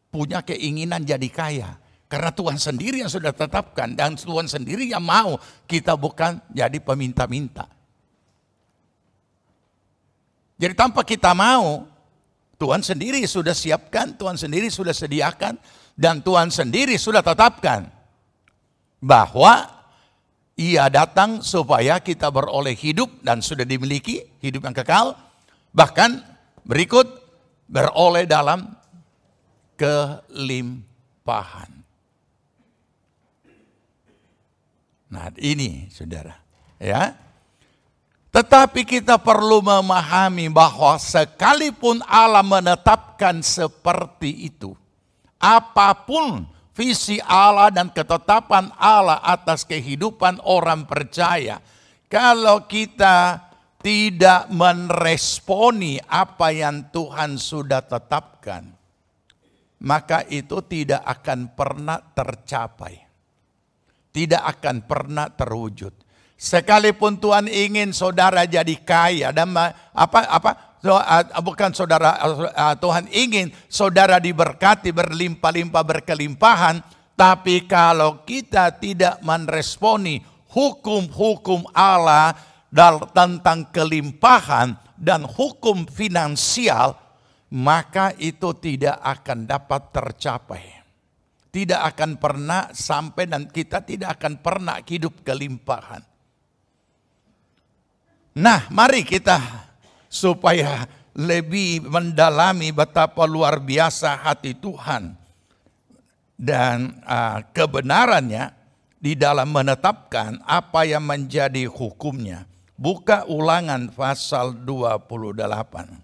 punya keinginan jadi kaya. Karena Tuhan sendiri yang sudah tetapkan dan Tuhan sendiri yang mau kita bukan jadi peminta-minta. Jadi tanpa kita mau, Tuhan sendiri sudah siapkan, Tuhan sendiri sudah sediakan, dan Tuhan sendiri sudah tetapkan bahwa Ia datang supaya kita beroleh hidup dan sudah dimiliki hidup yang kekal. Bahkan berikut beroleh dalam kelimpahan. Nah ini saudara, ya. Tetapi kita perlu memahami bahwa sekalipun Allah menetapkan seperti itu, apapun visi Allah dan ketetapan Allah atas kehidupan orang percaya, kalau kita tidak meresponi apa yang Tuhan sudah tetapkan, maka itu tidak akan pernah tercapai, tidak akan pernah terwujud. Sekalipun Tuhan ingin saudara jadi kaya dan bukan saudara, Tuhan ingin saudara diberkati berlimpah-limpah berkelimpahan, tapi kalau kita tidak meresponi hukum-hukum Allah tentang kelimpahan dan hukum finansial, maka itu tidak akan dapat tercapai. Tidak akan pernah sampai dan kita tidak akan pernah hidup kelimpahan. Nah, mari kita supaya lebih mendalami betapa luar biasa hati Tuhan dan kebenarannya di dalam menetapkan apa yang menjadi hukumnya. Buka Ulangan pasal 28.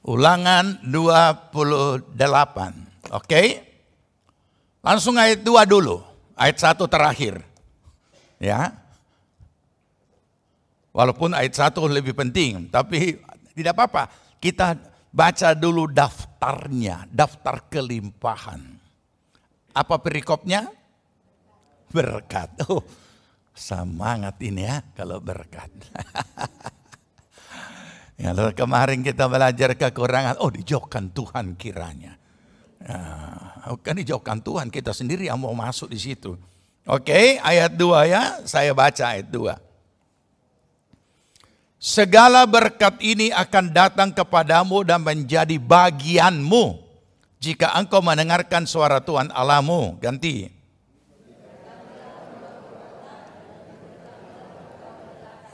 Ulangan 28. Oke? Langsung ayat 2 dulu. Ayat 1 terakhir. Ya. Walaupun ayat 1 lebih penting, tapi tidak apa-apa. Kita baca dulu daftarnya, daftar kelimpahan. Apa perikopnya? Berkat. Oh, semangat ini ya kalau berkat. Ya, lalu kemarin kita belajar kekurangan, dijauhkan Tuhan kiranya. Bukan dijauhkan Tuhan, kita sendiri yang mau masuk di situ. Oke, ayat 2 ya, saya baca ayat 2. Segala berkat ini akan datang kepadamu dan menjadi bagianmu jika engkau mendengarkan suara Tuhan Allahmu. Ganti.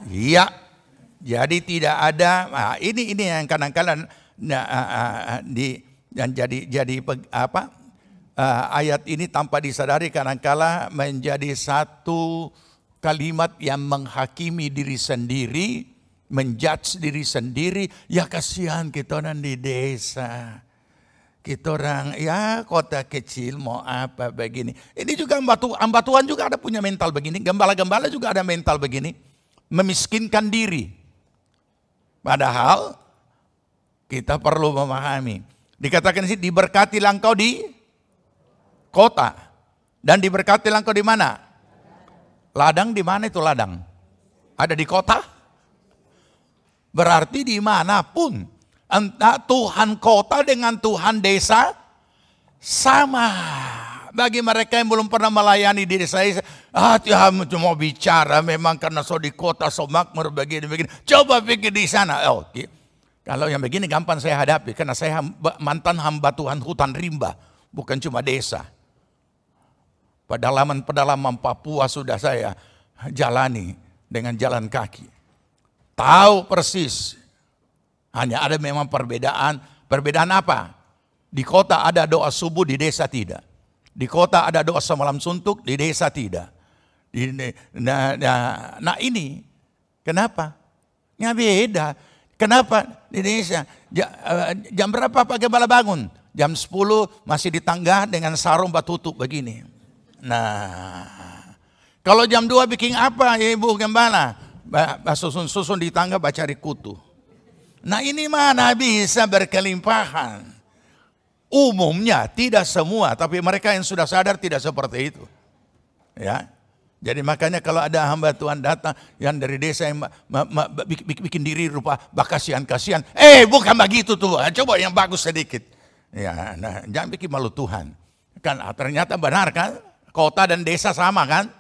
Iya. Jadi tidak ada, ini yang kadang-kadang ayat ini tanpa disadari kadang-kala menjadi satu kalimat yang menghakimi diri sendiri, menjudge diri sendiri. Ya kasihan kita orang di desa, kita orang ya kota kecil mau apa begini. Ini juga hamba Tuhan juga ada punya mental begini, gembala-gembala juga ada mental begini, memiskinkan diri. Padahal kita perlu memahami. Dikatakan sih diberkatilah engkau di kota dan diberkatilah engkau di mana? Ladang di mana itu ladang? Ada di kota? Berarti dimanapun. Entah Tuhan kota dengan Tuhan desa sama. Bagi mereka yang belum pernah melayani di desa, Tuhan cuma bicara memang karena di kota makmur begini. Coba pikir di sana. Kalau yang begini gampang saya hadapi karena saya mantan hamba Tuhan hutan rimba, bukan cuma desa. Pedalaman Papua sudah saya jalani dengan jalan kaki. Tahu persis. Hanya ada memang perbedaan. Perbedaan apa? Di kota ada doa subuh, di desa tidak. Di kota ada doa semalam suntuk, di desa tidak. Nah ini, kenapa? Ya beda. Kenapa di desa? Jam berapa Pak Gembala bangun? Jam 10 masih di tangga dengan sarung batutup begini. Nah, kalau jam 2 bikin apa Ibu Gembala? susun di tangga cari kutu. Nah ini mana bisa berkelimpahan. Umumnya tidak semua, tapi mereka yang sudah sadar tidak seperti itu. Ya. Jadi makanya kalau ada hamba Tuhan datang yang dari desa yang bikin diri rupa kasihan-kasihan. Bukan begitu tuh. Coba yang bagus sedikit. Ya, nah, jangan bikin malu Tuhan. Kan ternyata benar kan? Kota dan desa sama kan?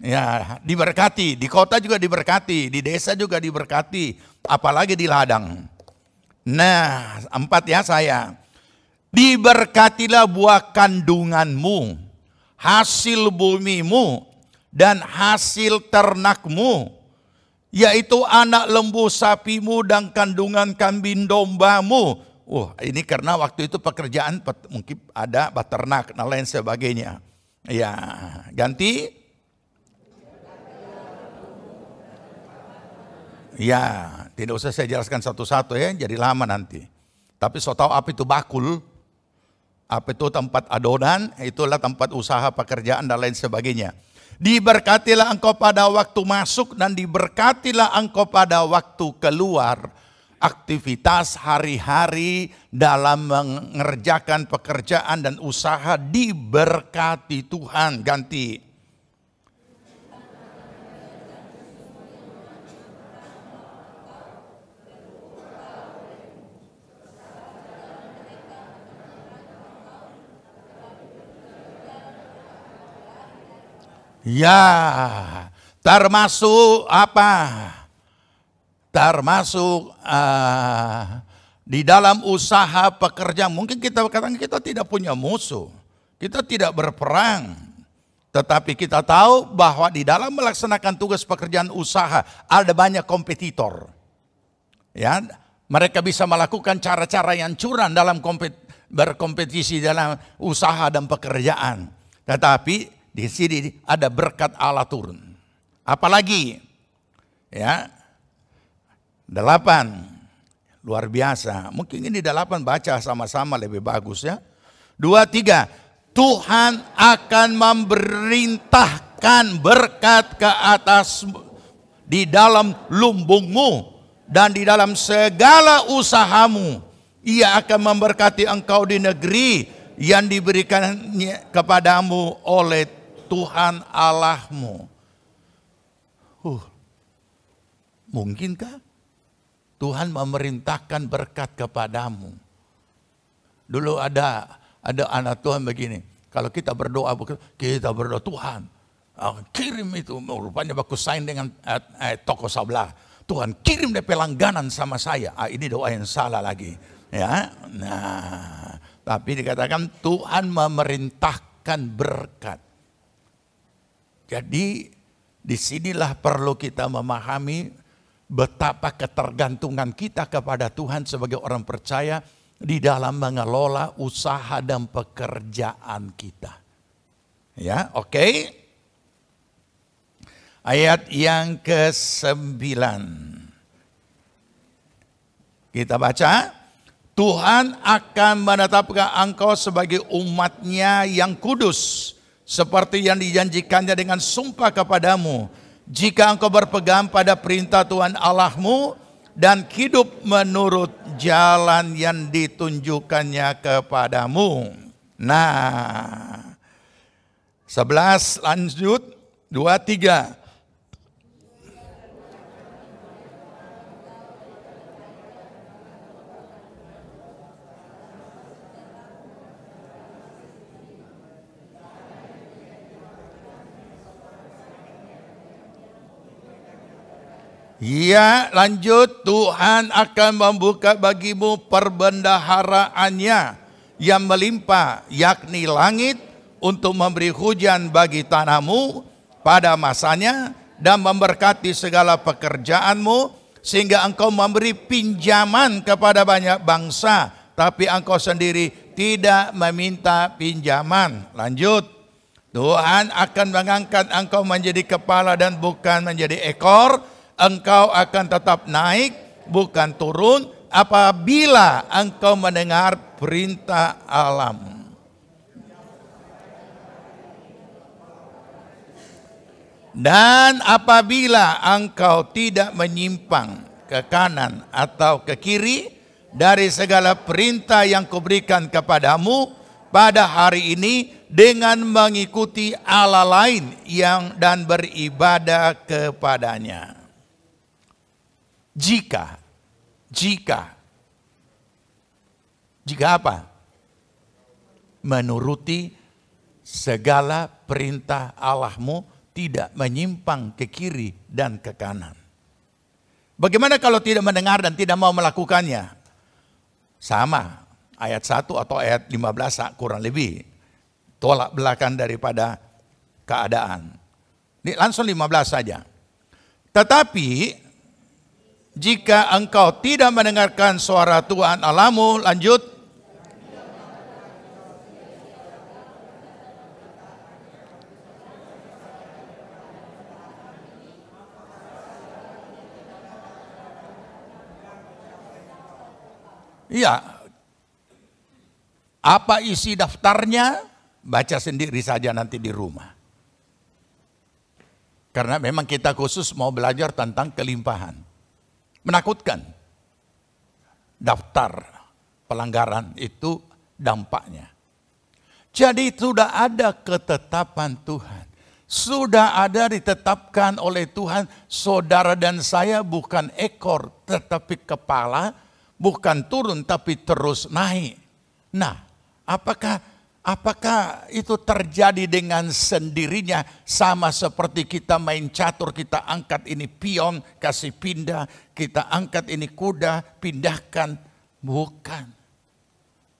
Ya, diberkati. Di kota juga diberkati, di desa juga diberkati, apalagi di ladang. Nah, 4 ya saya. Diberkatilah buah kandunganmu, hasil bumimu, dan hasil ternakmu, yaitu anak lembu sapimu dan kandungan kambing dombamu. Ini karena waktu itu pekerjaan mungkin ada peternak dan lain sebagainya. Ya, ganti. Ya, tidak usah saya jelaskan satu-satu ya, jadi lama nanti. Tapi so tahu apa itu bakul, apa itu tempat adonan, itulah tempat usaha pekerjaan dan lain sebagainya. Diberkatilah engkau pada waktu masuk dan diberkatilah engkau pada waktu keluar. Aktivitas hari-hari dalam mengerjakan pekerjaan dan usaha diberkati Tuhan. Ganti. Ya, termasuk apa? Termasuk di dalam usaha pekerjaan. Mungkin kita katakan kita tidak punya musuh, kita tidak berperang, tetapi kita tahu bahwa di dalam melaksanakan tugas pekerjaan usaha ada banyak kompetitor. Ya, mereka bisa melakukan cara-cara yang curang dalam berkompetisi dalam usaha dan pekerjaan. Tetapi di sini ada berkat Allah turun. Apalagi? Ya. 8. Luar biasa. Mungkin ini 8 baca sama-sama lebih bagus ya. 2, 3. Tuhan akan memerintahkan berkat ke atasmu di dalam lumbungmu dan di dalam segala usahamu. Ia akan memberkati engkau di negeri yang diberikannya kepadamu oleh Tuhan Allahmu. Mungkinkah Tuhan memerintahkan berkat kepadamu? Dulu ada anak Tuhan begini. Kalau kita berdoa Tuhan kirim itu, rupanya bagus sign dengan toko sebelah. Tuhan kirim DP langganan sama saya. Ini doa yang salah lagi. Ya, nah, tapi dikatakan Tuhan memerintahkan berkat. Jadi disinilah perlu kita memahami betapa ketergantungan kita kepada Tuhan sebagai orang percaya di dalam mengelola usaha dan pekerjaan kita. Ya, oke. Ayat yang ke-9. Kita baca. Tuhan akan menetapkan engkau sebagai umatnya yang kudus, seperti yang dijanjikannya dengan sumpah kepadamu, jika engkau berpegang pada perintah Tuhan Allahmu dan hidup menurut jalan yang ditunjukkannya kepadamu. Nah, 11 lanjut, 2, 3. Ya, lanjut. Tuhan akan membuka bagimu perbendaharaannya yang melimpah, yakni langit, untuk memberi hujan bagi tanahmu pada masanya dan memberkati segala pekerjaanmu, sehingga engkau memberi pinjaman kepada banyak bangsa, tapi engkau sendiri tidak meminta pinjaman. Lanjut. Tuhan akan mengangkat engkau menjadi kepala dan bukan menjadi ekor. Engkau akan tetap naik, bukan turun, apabila engkau mendengar perintah Allah. Dan apabila engkau tidak menyimpang ke kanan atau ke kiri dari segala perintah yang kuberikan kepadamu pada hari ini dengan mengikuti Allah lain dan beribadah kepadanya. Jika apa? Menuruti segala perintah Allahmu, tidak menyimpang ke kiri dan ke kanan. Bagaimana kalau tidak mendengar dan tidak mau melakukannya? Sama, ayat 1 atau ayat 15 kurang lebih. Tolak belakang daripada keadaan. Ini langsung 15 saja. Tetapi jika engkau tidak mendengarkan suara Tuhan Allahmu, lanjut. Iya, apa isi daftarnya? Baca sendiri saja nanti di rumah. Karena memang kita khusus mau belajar tentang kelimpahan. Menakutkan. Daftar pelanggaran itu dampaknya. Jadi sudah ada ketetapan Tuhan. Sudah ada ditetapkan oleh Tuhan, saudara dan saya bukan ekor tetapi kepala. Bukan turun tapi terus naik. Nah, apakah itu terjadi dengan sendirinya? Sama seperti kita main catur, kita angkat ini pion, kasih pindah. Kita angkat ini kuda, pindahkan. Bukan.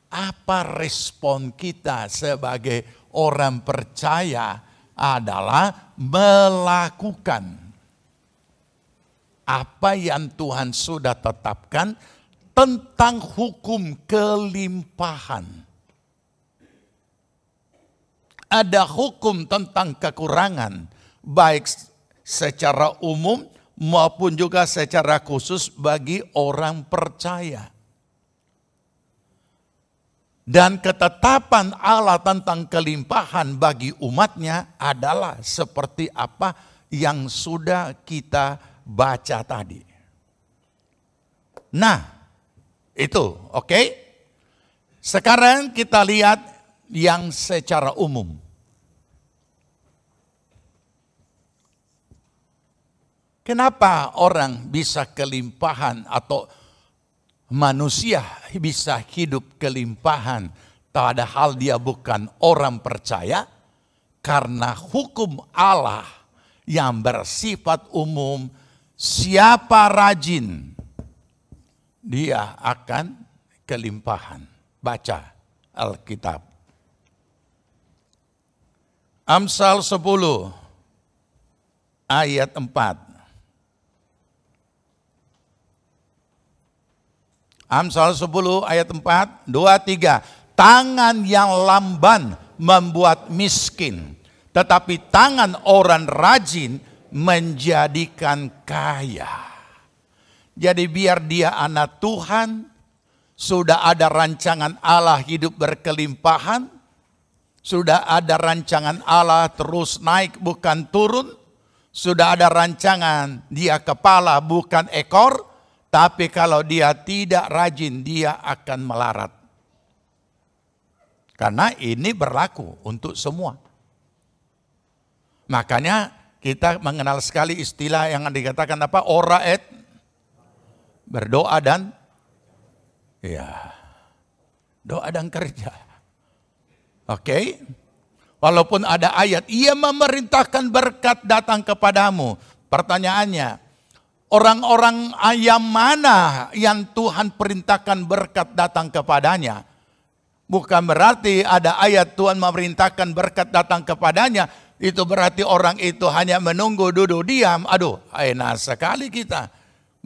Apa respon kita sebagai orang percaya adalah melakukan apa yang Tuhan sudah tetapkan tentang hukum kelimpahan. Ada hukum tentang kekurangan, baik secara umum maupun juga secara khusus bagi orang percaya. Dan ketetapan Allah tentang kelimpahan bagi umatnya adalah seperti apa yang sudah kita baca tadi. Nah, itu, oke? Sekarang kita lihat yang secara umum. Kenapa orang bisa kelimpahan atau manusia bisa hidup kelimpahan padahal dia bukan orang percaya? Karena hukum Allah yang bersifat umum, siapa rajin, dia akan kelimpahan. Baca Alkitab. Amsal 10 ayat 4. Amsal 10 ayat 4, 2, 3. Tangan yang lamban membuat miskin, tetapi tangan orang rajin menjadikan kaya. Jadi biar dia anak Tuhan, sudah ada rancangan Allah hidup berkelimpahan, sudah ada rancangan Allah terus naik bukan turun, sudah ada rancangan dia kepala bukan ekor, tapi kalau dia tidak rajin dia akan melarat. Karena ini berlaku untuk semua. Makanya kita mengenal sekali istilah yang dikatakan apa? Ora et berdoa dan doa dan kerja. Oke? Walaupun ada ayat, ia memerintahkan berkat datang kepadamu. Pertanyaannya, orang-orang yang mana yang Tuhan perintahkan berkat datang kepadanya? Bukan berarti ada ayat Tuhan memerintahkan berkat datang kepadanya, itu berarti orang itu hanya menunggu duduk diam. Aduh, enak sekali kita.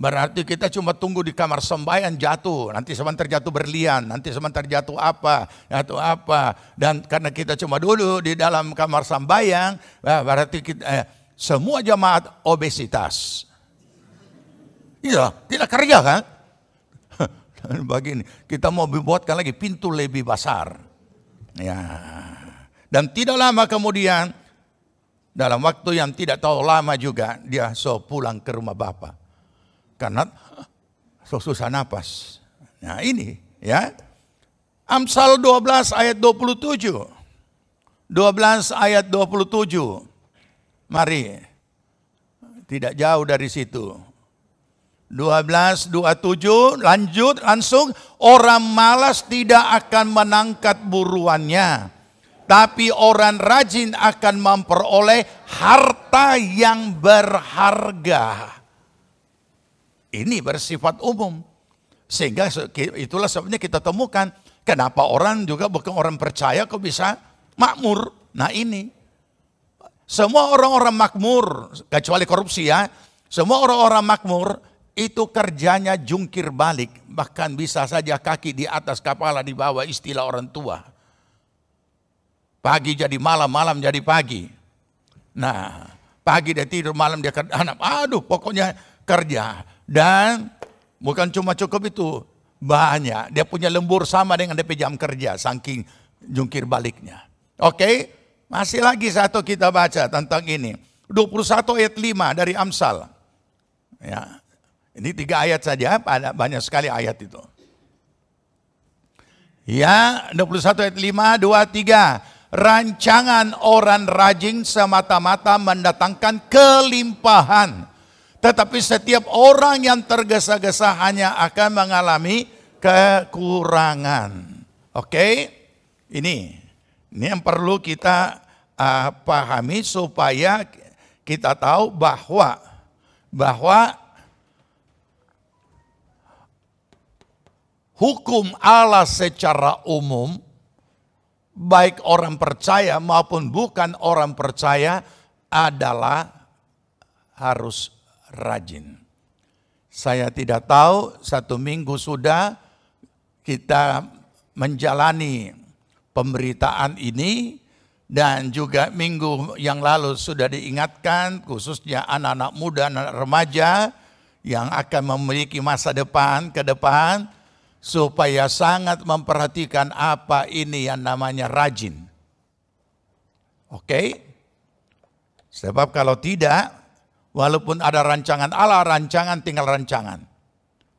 Berarti kita cuma tunggu di kamar sembahyang jatuh, nanti sebentar jatuh berlian, nanti sebentar jatuh apa. Dan karena kita cuma dulu di dalam kamar sembahyang, berarti kita, semua jemaat obesitas. Iya, tidak kerja kan? Begini, kita mau buatkan lagi pintu lebih besar. Ya. Dan tidak lama kemudian Dalam waktu yang tidak tahu lama juga dia pulang ke rumah bapa. Karena susah napas. Nah ini ya. Amsal 12 ayat 27. 12 ayat 27. Mari. Tidak jauh dari situ. 12:27 lanjut langsung. Orang malas tidak akan menangkap buruannya. Tapi orang rajin akan memperoleh harta yang berharga. Ini bersifat umum. Sehingga itulah sebabnya kita temukan. Kenapa orang juga bukan orang percaya kok bisa makmur. Nah ini. Semua orang-orang makmur, kecuali korupsi ya. Semua orang-orang makmur itu kerjanya jungkir balik. Bahkan bisa saja kaki di atas kepala di bawah, istilah orang tua. Pagi jadi malam, malam jadi pagi. Nah, pagi dia tidur, malam dia kerja. Aduh, pokoknya kerja. Dan bukan cuma cukup itu, banyak. Dia punya lembur sama dengan DP jam kerja, saking jungkir baliknya. Oke, masih lagi satu kita baca tentang ini. 21 ayat 5 dari Amsal. Ya, ini 3 ayat saja, banyak sekali ayat itu. Ya, 21 ayat 5, 2, 3. Rancangan orang rajin semata-mata mendatangkan kelimpahan. Tetapi setiap orang yang tergesa-gesa hanya akan mengalami kekurangan. Oke? Ini yang perlu kita pahami supaya kita tahu bahwa hukum Allah secara umum, baik orang percaya maupun bukan orang percaya, adalah harus rajin. Saya tidak tahu, 1 minggu sudah kita menjalani pemberitaan ini, dan juga minggu yang lalu sudah diingatkan khususnya anak-anak muda, anak remaja yang akan memiliki masa depan ke depan, supaya sangat memperhatikan apa ini yang namanya rajin. Oke? Sebab kalau tidak, walaupun ada rancangan Allah, rancangan tinggal rancangan.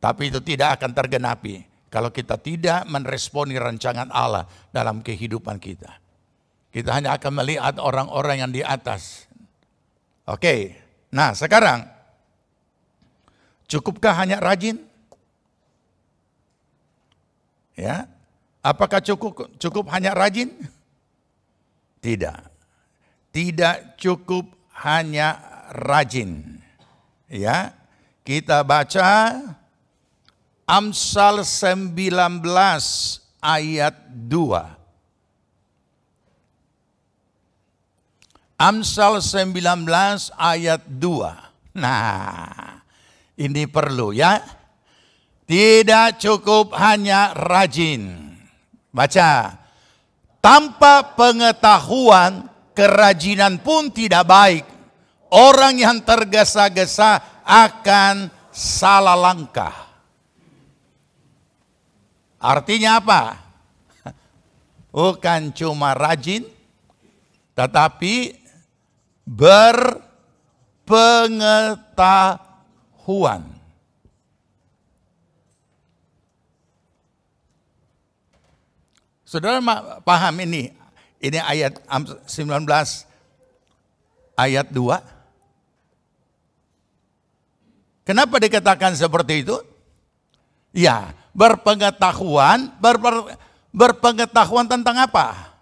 Tapi itu tidak akan tergenapi kalau kita tidak meresponi rancangan Allah dalam kehidupan kita. Kita hanya akan melihat orang-orang yang di atas. Oke, nah sekarang, cukupkah hanya rajin? Ya, apakah cukup hanya rajin? Tidak. Tidak cukup hanya rajin. Ya, kita baca Amsal 19 ayat 2. Amsal 19 ayat 2. Nah, ini perlu ya. Tidak cukup hanya rajin. Baca. Tanpa pengetahuan, kerajinan pun tidak baik. Orang yang tergesa-gesa akan salah langkah. Artinya apa? Bukan cuma rajin, tetapi berpengetahuan. Saudara paham ini? Ini ayat 19 ayat 2. Kenapa dikatakan seperti itu? Ya, berpengetahuan, berpengetahuan tentang apa?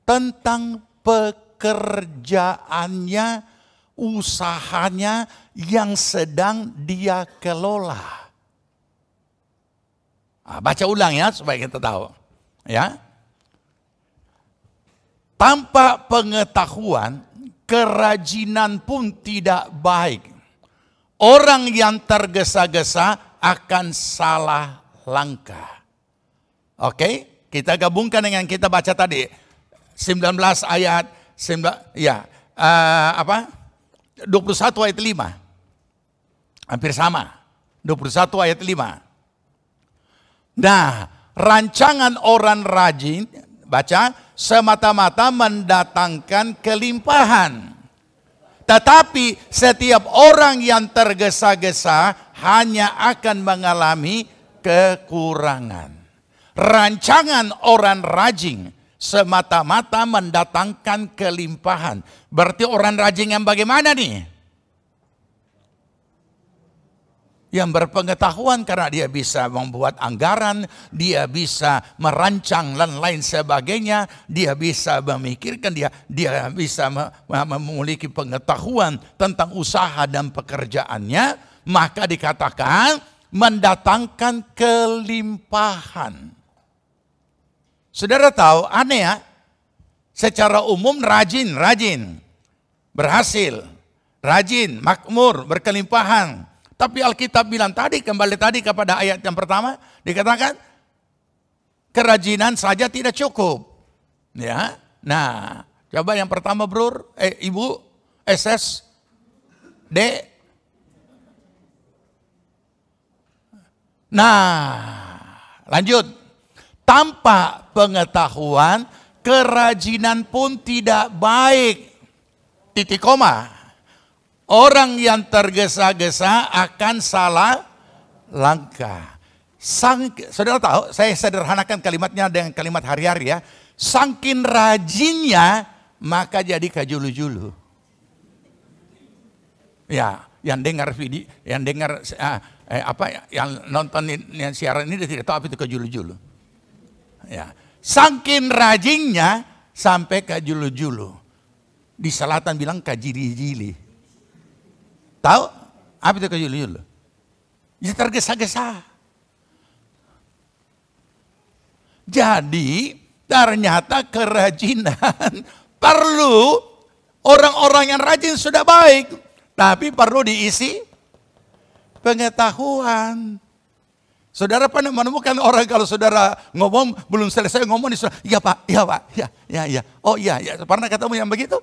Tentang pekerjaannya, usahanya yang sedang dia kelola. Baca ulang ya supaya kita tahu. Ya. Tanpa pengetahuan, kerajinan pun tidak baik. Orang yang tergesa-gesa akan salah langkah. Oke, kita gabungkan dengan kita baca tadi 19 ayat 21 ayat 5. Hampir sama. 21 ayat 5. Nah, rancangan orang rajin, baca, semata-mata mendatangkan kelimpahan. Tetapi setiap orang yang tergesa-gesa hanya akan mengalami kekurangan. Rancangan orang rajin semata-mata mendatangkan kelimpahan. Berarti orang rajin yang bagaimana nih? Yang berpengetahuan karena dia bisa membuat anggaran, dia bisa merancang dan lain sebagainya, dia bisa memikirkan, dia bisa memiliki pengetahuan tentang usaha dan pekerjaannya, maka dikatakan mendatangkan kelimpahan. Saudara tahu, aneh ya, secara umum rajin, berhasil, rajin, makmur, berkelimpahan. Tapi Alkitab bilang tadi, kembali tadi kepada ayat yang pertama, dikatakan kerajinan saja tidak cukup. Ya, nah, coba yang pertama Ibu, SS, D. Nah, lanjut. Tanpa pengetahuan, kerajinan pun tidak baik. Titik koma. Orang yang tergesa-gesa akan salah langkah. Saudara tahu, saya sederhanakan kalimatnya dengan kalimat hari-hari ya. Sangkin rajinnya, maka jadi kajulu-julu. Ya, yang dengar video, yang dengar yang nonton yang siaran ini tidak tahu apa itu kajulu-julu. Ya, sangkin rajinnya sampai kajulu-julu. Di selatan bilang kajili-jili. Tahu apa itu kajulu-julu? Ya tergesa-gesa. Jadi ternyata kerajinan perlu, orang-orang yang rajin sudah baik, tapi perlu diisi pengetahuan. Saudara pernah menemukan orang kalau saudara ngomong belum selesai ngomong, ya Pak, ya, oh iya, pernah ketemu yang begitu?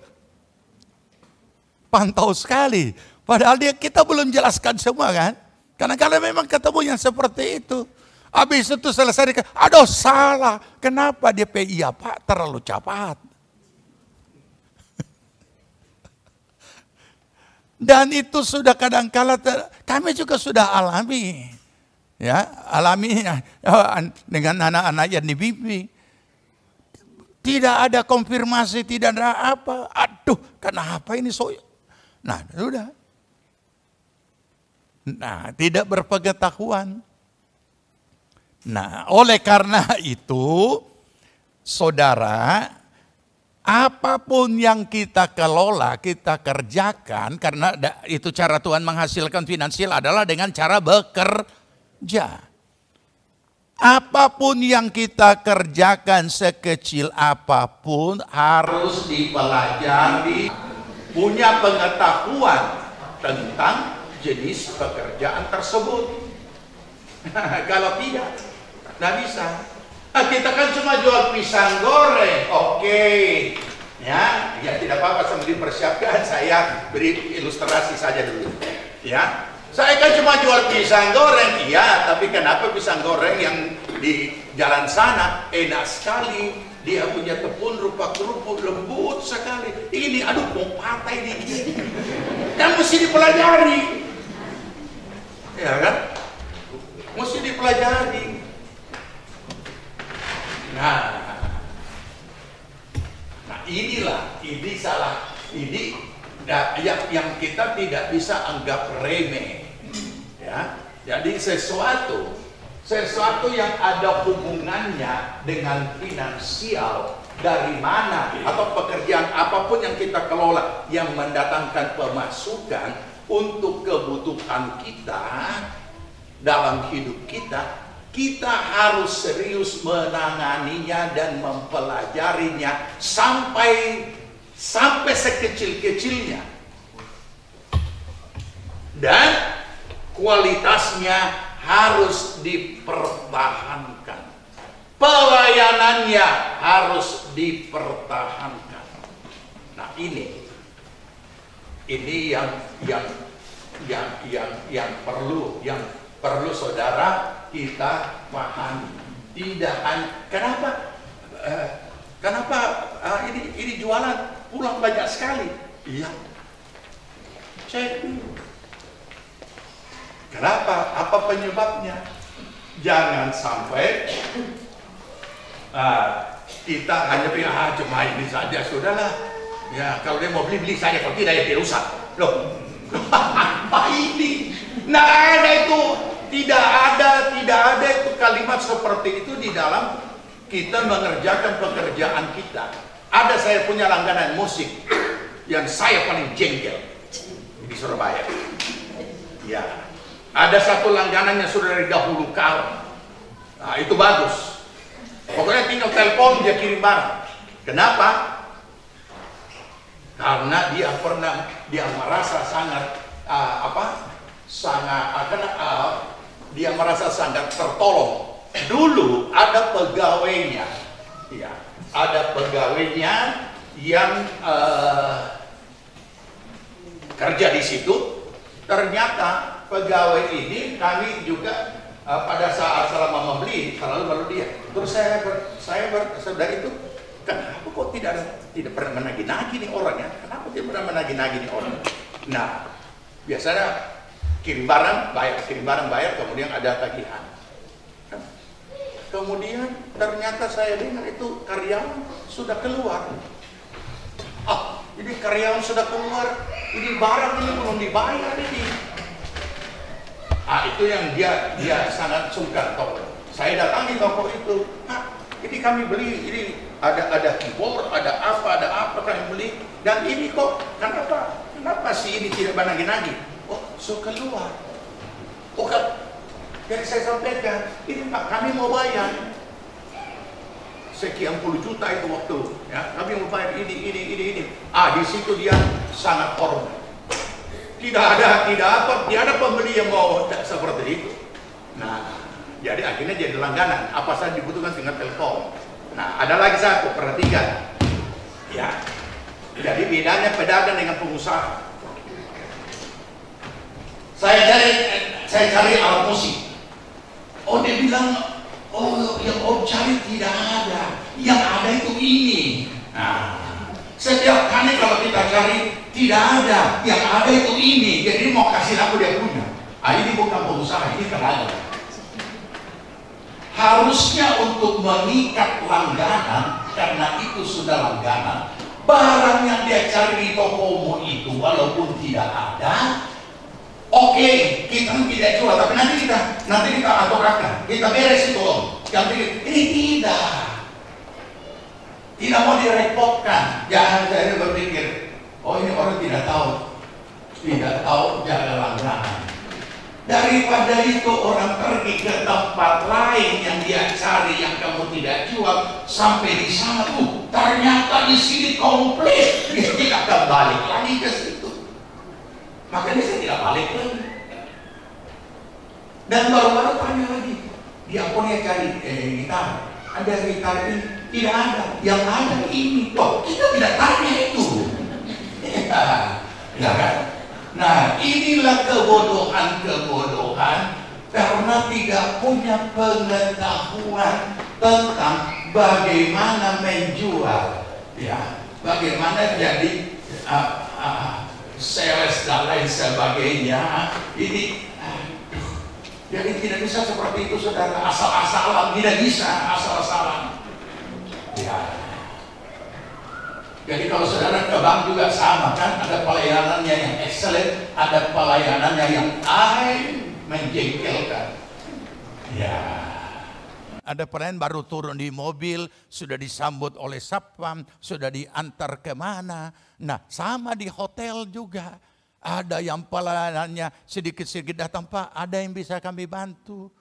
Pantau sekali. Padahal kita belum jelaskan semua kan. Karena kalau memang ketemu yang seperti itu. Habis itu selesai, aduh salah. Kenapa dia iya Pak, terlalu cepat. Dan itu sudah kadang-kala kami juga sudah alami. Ya, alami dengan anak-anak yang dibimbing. Tidak ada konfirmasi, tidak ada apa. Aduh, kenapa ini Nah, sudah. Nah, tidak berpengetahuan. Nah, oleh karena itu, saudara, apapun yang kita kelola, kita kerjakan, karena itu cara Tuhan menghasilkan finansial adalah dengan cara bekerja. Apapun yang kita kerjakan sekecil apapun harus dipelajari, punya pengetahuan tentang jenis pekerjaan tersebut. Kalau tidak, nggak bisa. Kita kan cuma jual pisang goreng, oke. Ya tidak apa-apa, sambil dipersiapkan saya beri ilustrasi saja dulu. Ya, saya kan cuma jual pisang goreng, iya. Tapi kenapa pisang goreng yang di jalan sana enak sekali? Dia punya tepung rupa kerupuk lembut sekali. Ini aduh mau patah ini. Dan mesti dipelajari. Ya kan? Mesti dipelajari. Nah ini salah. Ini yang kita tidak bisa anggap remeh. Ya. Jadi sesuatu yang ada hubungannya dengan finansial, dari mana atau pekerjaan apapun yang kita kelola yang mendatangkan pemasukan untuk kebutuhan kita dalam hidup kita harus serius menanganinya dan mempelajarinya sampai sekecil-kecilnya, dan kualitasnya harus dipertahankan, pelayanannya harus dipertahankan. Nah ini yang perlu saudara kita pahami. Kenapa? Kenapa ini jualan pulang banyak sekali? Iya. Cek dulu. Kenapa? Apa penyebabnya? Jangan sampai kita hanya pikir cuma ini saja, sudahlah. Ya kalau dia mau beli saja, kalau tidak ya tidak usah. Loh, apa ini? Nah ada itu, tidak ada itu kalimat seperti itu di dalam kita mengerjakan pekerjaan kita. Ada saya punya langganan musik yang saya paling jengkel di Surabaya. Ya, ada satu langganan yang sudah dari dahulu kala. Nah, itu bagus. Pokoknya tinggal telepon dia kirim barang. Kenapa? Karena dia merasa sangat dia merasa sangat tertolong. Dulu ada pegawainya, ya, ada pegawainya yang kerja di situ. Ternyata pegawai ini kami juga pada saat selama membeli selalu dia. Terus saya dari itu, kenapa kok tidak pernah menagih-nagih nih orang ya? Kenapa tidak pernah menagih-nagih nih orang? Nah, biasanya kirim barang bayar, kemudian ada tagihan. Kemudian ternyata saya dengar itu karyawan sudah keluar. Ini karyawan sudah keluar, ini barang ini belum dibayar ini. Itu yang dia sangat sungkan toko. Saya datangi toko itu. Ini kami beli, ini ada keyboard, ada apa kami beli. Dan ini kok kenapa sih ini tidak nagih-nagih? So keluar. Jadi saya sampaikan, ini Pak, kami mau bayar sekian puluh juta itu waktu, ya, kami mau bayar ini. Di situ dia sangat hormat. Tidak ada pembeli yang mau seperti itu. Nah, jadi akhirnya jadi langganan. Apa saja dibutuhkan tinggal telepon. Nah, ada lagi satu, perhatikan. Ya, jadi bedanya pedagang dengan pengusaha. Saya cari alat musik. Dia bilang, yang cari tidak ada, yang ada itu ini. Nah, setiap kali kalau kita cari tidak ada, yang ada itu ini. Jadi mau kasih aku dia punya. Ini bukan pengusaha, ini pedagang. Harusnya untuk mengikat langganan, karena itu sudah langganan. Barang yang dia cari di tokomu itu walaupun tidak ada, oke, kita tidak jual, tapi nanti kita aturankan, kita beres itu om. Ini tidak mau direpotkan. Jangan saya berpikir, ini orang tidak tahu jaga langganan. Daripada itu orang pergi ke tempat lain yang dia cari yang kamu tidak jual, sampai di sana ternyata di sini komplit, dia tidak akan balik lagi ke situ. Makanya saya tidak balik lagi. Dan baru-baru tanya lagi, dia punya cari gitar, ada gitar ini, tidak ada, yang ada ini. Kita tidak tanya itu. Ya kan? Nah, inilah kebodohan karena tidak punya pengetahuan tentang bagaimana menjual, ya, bagaimana jadi sales dan lain sebagainya. Ini jadi tidak bisa seperti itu, saudara, asal-asalan, tidak bisa asal-asalan. Ya. Jadi kalau saudara ke bank juga sama kan, ada pelayanannya yang excellent, ada pelayanannya yang menjengkelkan. Ya. Ada pelayan baru turun di mobil, sudah disambut oleh satpam, sudah diantar kemana. Nah, sama di hotel juga. Ada yang pelayanannya sedikit-sedikit datang, Pak, ada yang bisa kami bantu.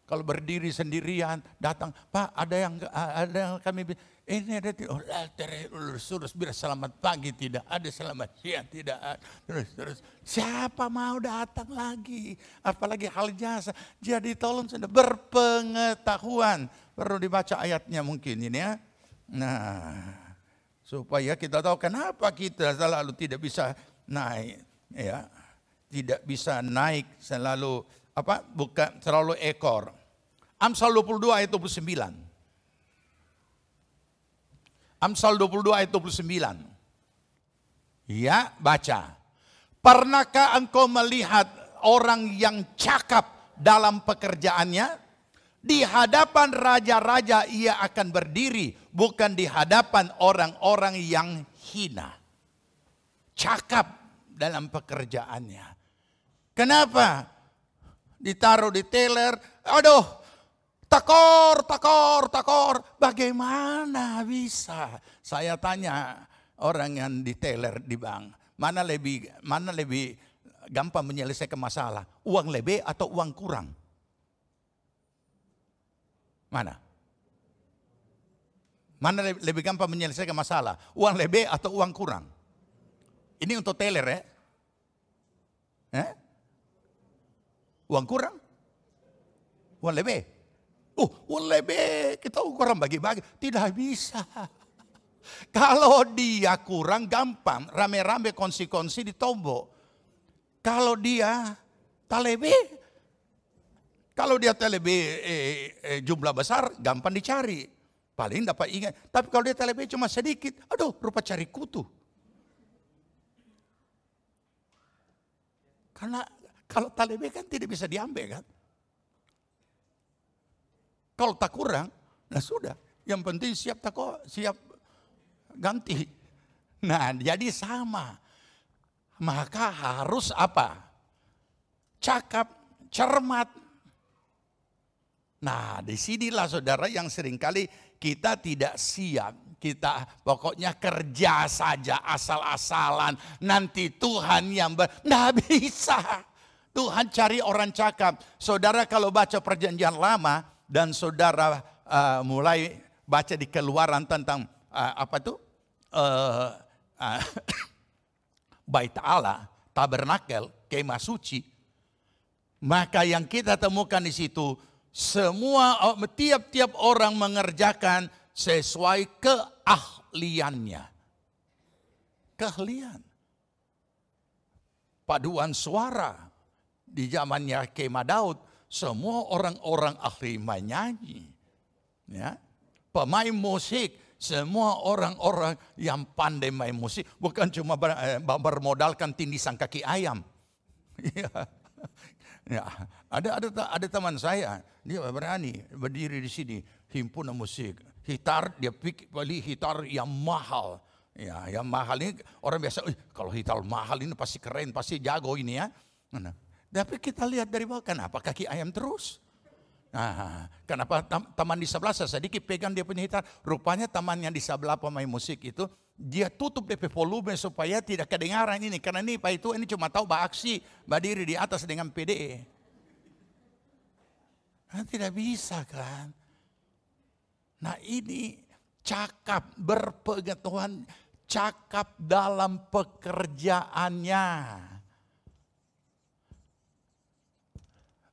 Kalau berdiri sendirian, datang, Pak, ada yang kami ini ada terus biar selamat pagi tidak ada, selamat siang tidak ada, terus siapa mau datang lagi, apalagi hal jasa. Jadi tolong sudah berpengetahuan, perlu dibaca ayatnya mungkin ini ya. Nah, supaya kita tahu kenapa kita selalu tidak bisa naik, ya, tidak bisa naik selalu bukan selalu ekor. Amsal 22 ayat 29. Amsal 22 ayat 29. Ya, baca. Pernahkah engkau melihat orang yang cakap dalam pekerjaannya? Di hadapan raja-raja ia akan berdiri, bukan di hadapan orang-orang yang hina. Cakap dalam pekerjaannya. Kenapa? Ditaruh di teller, aduh, takor. Bagaimana bisa? Saya tanya orang yang di teller di bank, mana lebih gampang menyelesaikan masalah? Uang lebih atau uang kurang? Mana? Mana lebih gampang menyelesaikan masalah? Uang lebih atau uang kurang? Ini untuk teller ya? Uang kurang? Uang lebih? Uang lebih. Kita kurang bagi-bagi. Tidak bisa. Kalau dia kurang gampang. Rame-rame kongsi-kongsi ditombok. Kalau dia tak lebih. Kalau dia lebih jumlah besar, gampang dicari. Paling dapat ingat. Tapi kalau dia lebih cuma sedikit, aduh, rupa cari kutu. Karena kalau lebih kan tidak bisa diambil kan. Kalau tak kurang, nah sudah. Yang penting siap ganti. Nah, jadi sama. Maka harus apa? Cakap, cermat. Nah, disinilah saudara yang seringkali kita tidak siap. Kita pokoknya kerja saja asal-asalan. Nanti Tuhan yang nggak bisa. Tuhan cari orang cakap. Saudara kalau baca perjanjian lama dan saudara mulai baca di Keluaran tentang Bait Allah, tabernakel, kemah suci. Maka yang kita temukan di situ, tiap-tiap orang mengerjakan sesuai keahliannya. Keahlian. Paduan suara. Di zamannya Kemah Daud, semua orang-orang ahli menyanyi. Ya. Pemain musik, semua orang-orang yang pandai main musik. Bukan cuma bermodalkan tindisan kaki ayam. Ya, ada teman saya, dia berani berdiri di sini, himpunan musik, gitar, dia beli gitar yang mahal. Ya, yang mahal ini orang biasa, kalau gitar mahal ini pasti keren, pasti jago ini ya. Nah, tapi kita lihat dari bawah, kenapa kaki ayam terus? Nah, kenapa teman di sebelah saya sedikit pegang dia punya gitar, rupanya teman yang di sebelah pemain musik itu, dia tutup DP volume supaya tidak kedengaran ini. Karena ini Pak itu ini cuma tahu beraksi, berdiri di atas dengan PDE. Nah, tidak bisa kan. Nah ini cakap berpengetahuan, cakap dalam pekerjaannya.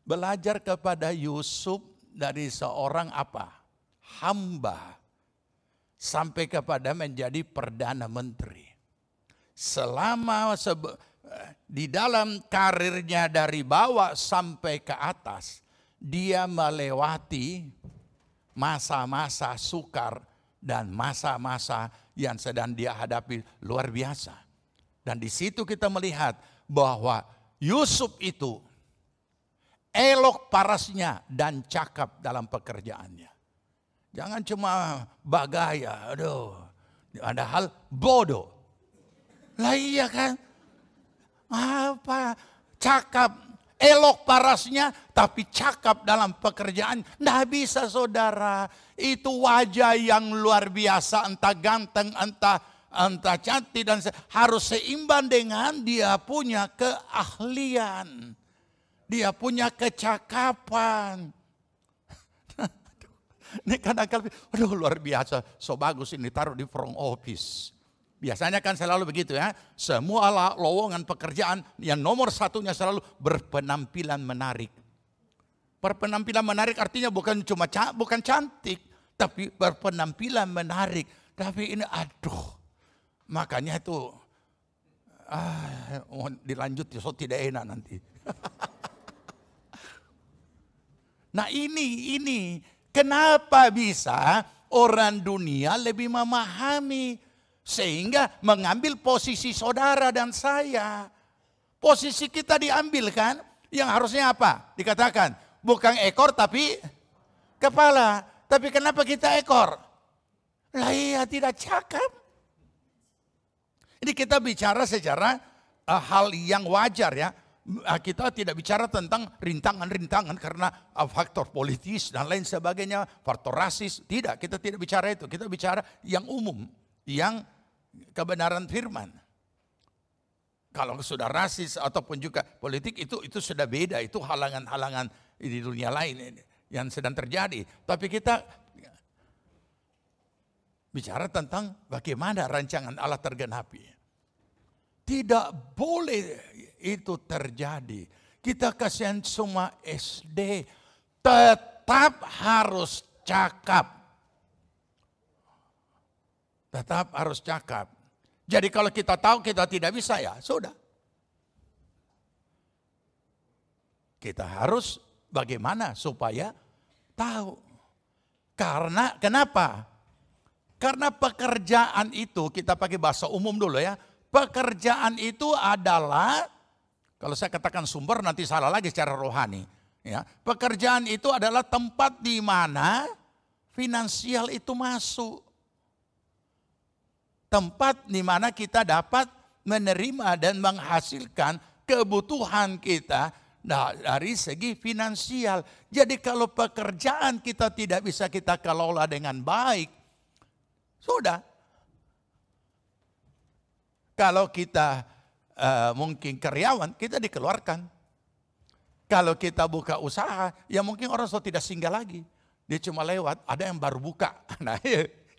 Belajar kepada Yusuf dari seorang apa? Hamba. Sampai kepada menjadi Perdana Menteri. Selama di dalam karirnya dari bawah sampai ke atas, dia melewati masa-masa sukar dan masa-masa yang sedang dia hadapi luar biasa. Dan di situ kita melihat bahwa Yusuf itu elok parasnya dan cakap dalam pekerjaannya. Jangan cuma bagaya, aduh, ada hal bodoh. Lah iya kan? Apa? Cakap, elok parasnya, tapi cakap dalam pekerjaan. Nggak bisa saudara. Itu wajah yang luar biasa, entah ganteng, entah cantik, dan harus seimbang dengan dia punya keahlian. Dia punya kecakapan. Ini kadang-kadang, aduh luar biasa, so bagus ini taruh di front office. Biasanya kan selalu begitu ya. Semua lowongan pekerjaan yang nomor satunya selalu berpenampilan menarik. Berpenampilan menarik artinya bukan cuma bukan cantik, tapi berpenampilan menarik. Tapi ini aduh, makanya itu dilanjut so tidak enak nanti. Nah ini kenapa bisa orang dunia lebih memahami. Sehingga mengambil posisi saudara dan saya. Posisi kita diambil kan. Yang harusnya apa? Dikatakan, bukan ekor tapi kepala. Tapi kenapa kita ekor? Lah iya, tidak cakap. Jadi kita bicara secara hal yang wajar ya. Kita tidak bicara tentang rintangan-rintangan karena faktor politis dan lain sebagainya, faktor rasis. Tidak, kita tidak bicara itu. Kita bicara yang umum, yang kebenaran firman. Kalau sudah rasis ataupun juga politik itu sudah beda, itu halangan-halangan di dunia lain yang sedang terjadi. Tapi kita bicara tentang bagaimana rancangan Allah tergenapi. Tidak boleh itu terjadi. Kita kasihan semua SD, tetap harus cakap. Tetap harus cakap. Jadi kalau kita tahu kita tidak bisa ya sudah. Kita harus bagaimana supaya tahu. Karena kenapa? Karena pekerjaan itu, kita pakai bahasa umum dulu ya. Pekerjaan itu adalah, kalau saya katakan sumber nanti salah lagi secara rohani. Ya, pekerjaan itu adalah tempat di mana finansial itu masuk. Tempat di mana kita dapat menerima dan menghasilkan kebutuhan kita dari segi finansial. Jadi kalau pekerjaan kita tidak bisa kita kelola dengan baik, sudah. Kalau kita mungkin karyawan, kita dikeluarkan. Kalau kita buka usaha, ya mungkin orang sudah tidak singgah lagi. Dia cuma lewat, ada yang baru buka. Nah,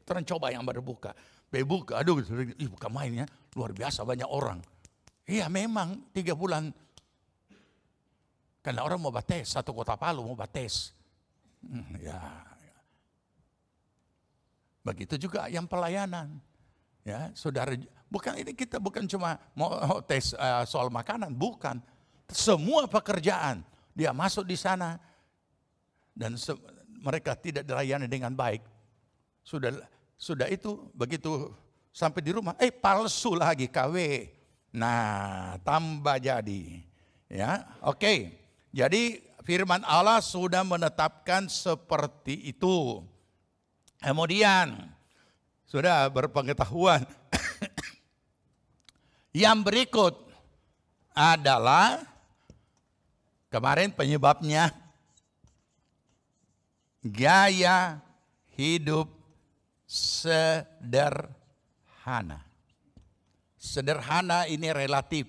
orang coba yang baru buka. Buka, aduh, buka mainnya luar biasa banyak orang. Iya memang 3 bulan. Karena orang mau bates, satu kota Palu mau bates. Ya. Begitu juga yang pelayanan. Ya, saudara, bukan ini kita bukan cuma mau tes soal makanan, bukan. Semua pekerjaan dia masuk di sana dan mereka tidak dilayani dengan baik. Sudah itu begitu sampai di rumah, palsu lagi KW. Nah, tambah jadi. Ya, oke. Jadi firman Allah sudah menetapkan seperti itu. Kemudian sudah berpengetahuan. Yang berikut adalah kemarin penyebabnya gaya hidup sederhana. Sederhana ini relatif.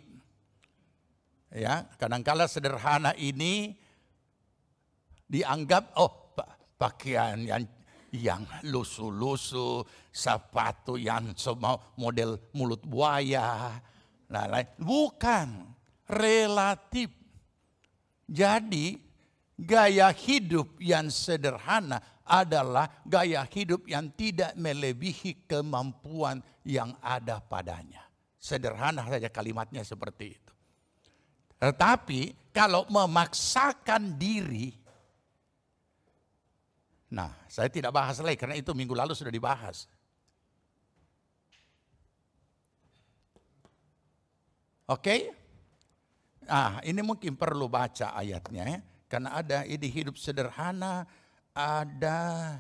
Ya, kadangkala sederhana ini dianggap pakaian yang lusuh-lusuh, sepatu yang semua model mulut buaya. Nah, bukan, relatif. Jadi gaya hidup yang sederhana adalah gaya hidup yang tidak melebihi kemampuan yang ada padanya. Sederhana saja kalimatnya seperti itu. Tetapi kalau memaksakan diri, nah saya tidak bahas lagi karena itu minggu lalu sudah dibahas. Oke? Nah ini mungkin perlu baca ayatnya ya. Karena ada ide hidup sederhana, ada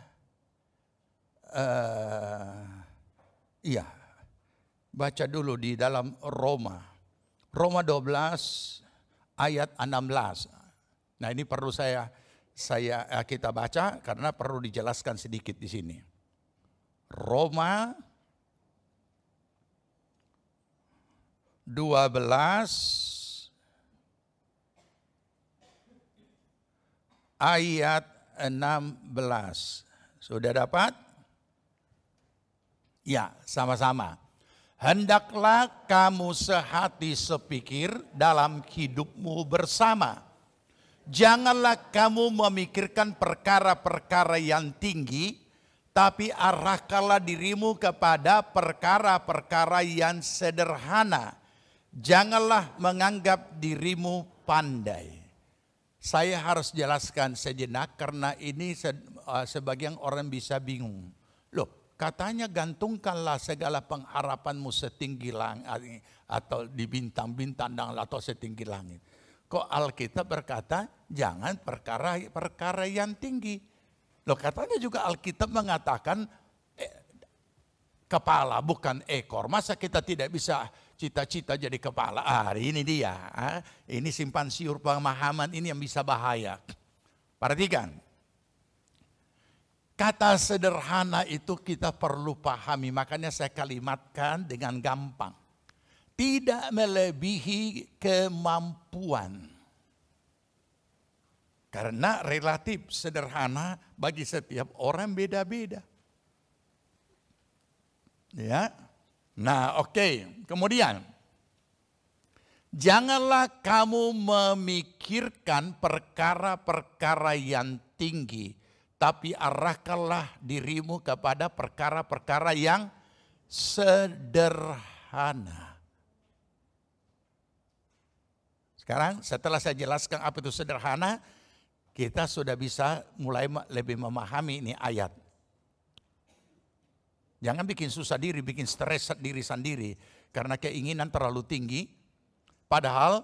baca dulu di dalam Roma 12 ayat 16. Nah ini perlu kita baca karena perlu dijelaskan sedikit di sini. Roma 12 ayat 16. Sudah dapat? Ya, sama-sama. Hendaklah kamu sehati sepikir dalam hidupmu bersama. Janganlah kamu memikirkan perkara-perkara yang tinggi, tapi arahkanlah dirimu kepada perkara-perkara yang sederhana. Janganlah menganggap dirimu pandai. Saya harus jelaskan sejenak karena ini sebagian orang bisa bingung. Loh, katanya gantungkanlah segala pengharapanmu setinggi langit atau di bintang-bintang atau setinggi langit. Kok Alkitab berkata jangan perkara yang tinggi. Loh, katanya juga Alkitab mengatakan kepala bukan ekor. Masa kita tidak bisa cita-cita jadi kepala? Ini dia. Ini simpan siur pemahaman ini yang bisa bahaya. Perhatikan. Kata sederhana itu kita perlu pahami. Makanya saya kalimatkan dengan gampang. Tidak melebihi kemampuan. Karena relatif sederhana bagi setiap orang beda-beda. Ya. Nah, oke. Kemudian, janganlah kamu memikirkan perkara-perkara yang tinggi, tapi arahkanlah dirimu kepada perkara-perkara yang sederhana. Sekarang setelah saya jelaskan apa itu sederhana, kita sudah bisa mulai lebih memahami ini ayat. Jangan bikin susah diri, bikin stres diri sendiri. Karena keinginan terlalu tinggi. Padahal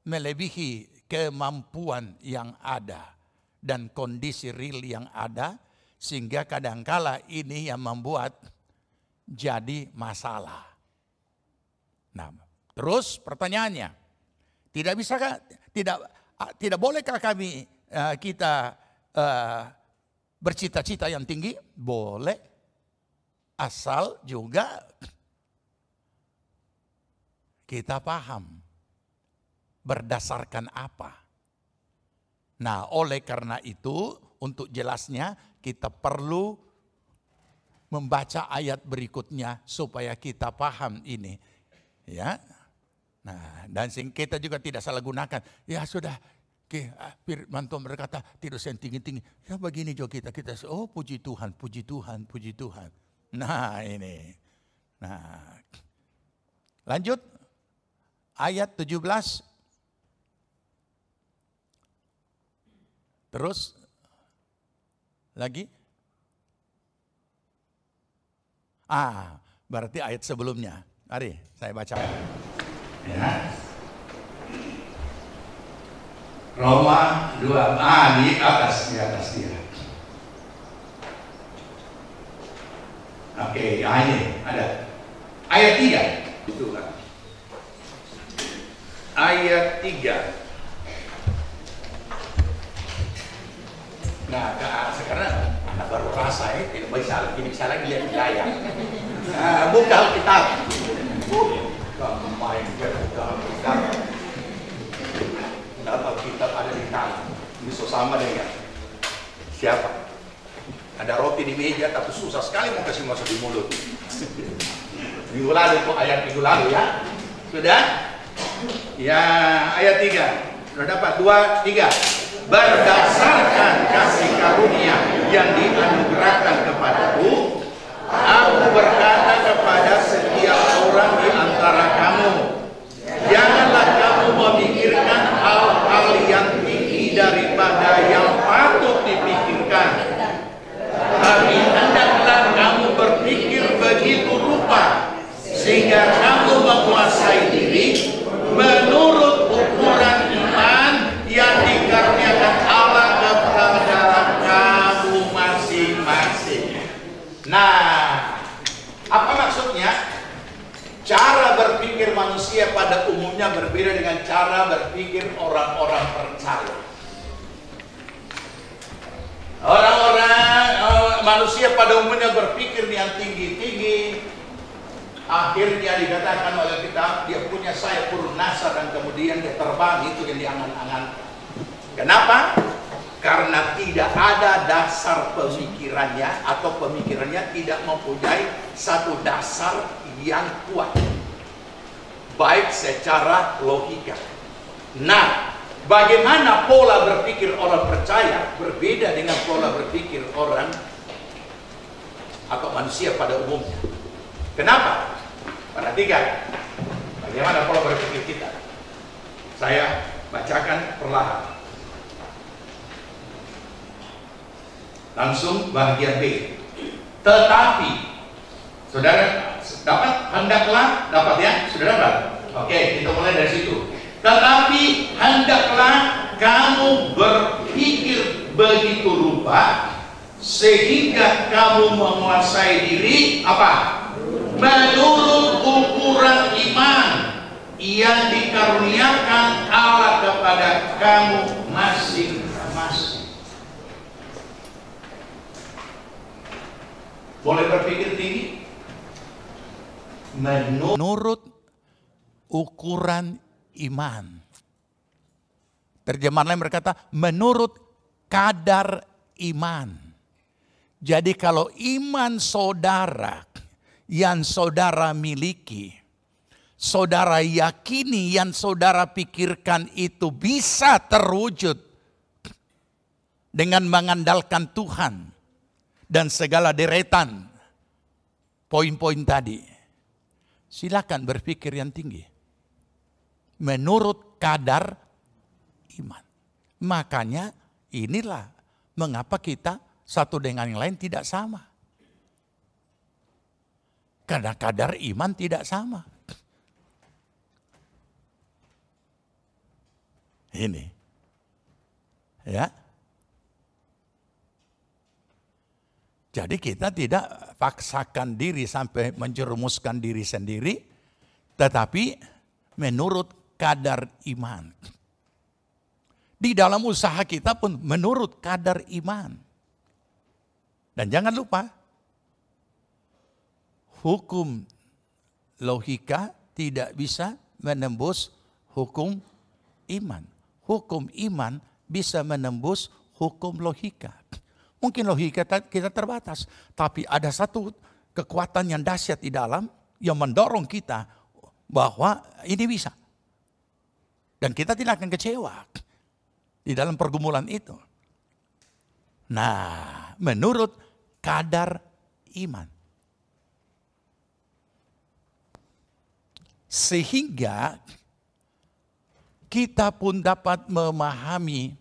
melebihi kemampuan yang ada. Dan kondisi real yang ada. Sehingga kadangkala ini yang membuat jadi masalah. Nah, terus pertanyaannya. Tidak bolehkah kita bercita-cita yang tinggi? Boleh. Asal juga kita paham berdasarkan apa. Nah, oleh karena itu untuk jelasnya kita perlu membaca ayat berikutnya supaya kita paham ini. Ya. Nah, dan kita juga tidak salah gunakan. Ya sudah, firman Tuhan berkata tidak usah yang tinggi-tinggi. Ya begini juga kita oh puji Tuhan, puji Tuhan, puji Tuhan. Nah ini. Nah, lanjut ayat 17. Terus lagi. Berarti ayat sebelumnya. Mari saya bacakan. Ya. Roma 2, di atas dia. Oke, ini ada. Ayat 3. Itu kan. Ayat 3. Nah, sekarang anak baru rasa tidak bisa lagi lihat layar. Buka Alkitab. Main buka Alkitab. Alkitab ada di tangan. Ini sama dengan siapa? Ada roti di meja tapi susah sekali mau kasih masuk di mulut. Minggu lalu kok ayat minggu lalu ya. Sudah? Ya ayat 3. Sudah dapat 2, 3. Berdasarkan kasih karunia yang dianugerahkan kepadaku, aku berkata kepada setiap orang di antara kamu, janganlah kamu memikirkan hal-hal yang tinggi daripada yang patut dipikirkan. Tapi hendaklah kamu berpikir begitu rupa, sehingga kamu menguasai diri menurut ukuran iman yang dikaruniakan Allah kepada kamu masing-masing. Nah, apa maksudnya? Cara berpikir manusia pada umumnya berbeda dengan cara berpikir orang-orang percaya. Manusia pada umumnya berpikir yang tinggi-tinggi. Akhirnya dikatakan oleh kita dia punya sayap burung nasar dan kemudian dia terbang, itu yang diangan-angan. Kenapa? Karena tidak ada dasar pemikirannya atau pemikirannya tidak mempunyai satu dasar yang kuat, baik secara logika. Nah, bagaimana pola berpikir orang percaya berbeda dengan pola berpikir orang atau manusia pada umumnya. Kenapa? Perhatikan bagaimana pola berpikir kita. Saya bacakan perlahan. Langsung bagian B. Tetapi, saudara dapat, hendaklah, dapat ya, saudara dapat. Oke, kita mulai dari situ. Tetapi hendaklah kamu berpikir begitu rupa sehingga kamu menguasai diri apa? Menurut ukuran iman yang dikaruniakan Allah kepada kamu masing-masing. Boleh berpikir tinggi? Menurut ukuran iman. Terjemahan lain berkata, menurut kadar iman. Jadi kalau iman saudara yang saudara miliki, saudara yakini yang saudara pikirkan itu bisa terwujud dengan mengandalkan Tuhan dan segala deretan poin-poin tadi, silakan berpikir yang tinggi. Menurut kadar iman. Makanya inilah mengapa kita satu dengan yang lain tidak sama. Karena kadar iman tidak sama. Ini. Ya. Jadi kita tidak paksakan diri sampai menjerumuskan diri sendiri, tetapi menurut kadar iman. Di dalam usaha kita pun menurut kadar iman. Dan jangan lupa, hukum logika tidak bisa menembus hukum iman. Hukum iman bisa menembus hukum logika. Mungkin logika kita terbatas, tapi ada satu kekuatan yang dahsyat di dalam yang mendorong kita bahwa ini bisa. Dan kita tidak akan kecewa di dalam pergumulan itu. Nah, menurut kadar iman. Sehingga kita pun dapat memahami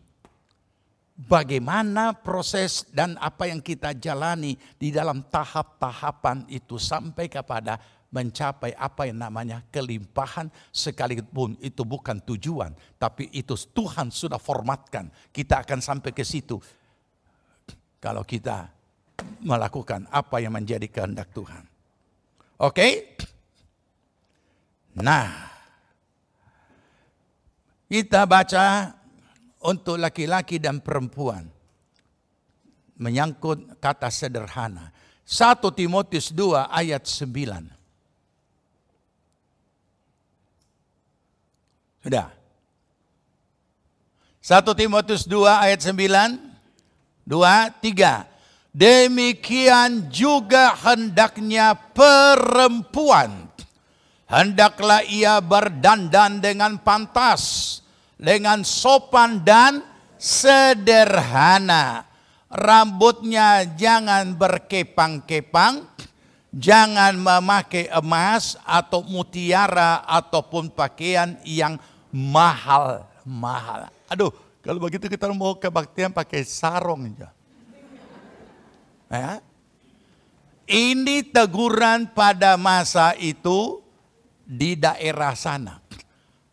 bagaimana proses dan apa yang kita jalani di dalam tahap-tahapan itu sampai kepada mencapai apa yang namanya kelimpahan, sekalipun itu bukan tujuan, tapi itu Tuhan sudah formatkan. Kita akan sampai ke situ kalau kita melakukan apa yang menjadi kehendak Tuhan. Oke? Nah, kita baca untuk laki-laki dan perempuan. Menyangkut kata sederhana. 1 Timotius 2 ayat 9. Sudah. 1 Timotius 2 ayat 9. 2, 3. Demikian juga hendaknya perempuan. Hendaklah ia berdandan dengan pantas, dengan sopan dan sederhana. Rambutnya jangan berkepang-kepang, jangan memakai emas atau mutiara ataupun pakaian yang mahal-mahal. Aduh, kalau begitu kita mau kebaktian pakai sarung aja. Ya? Ini teguran pada masa itu di daerah sana.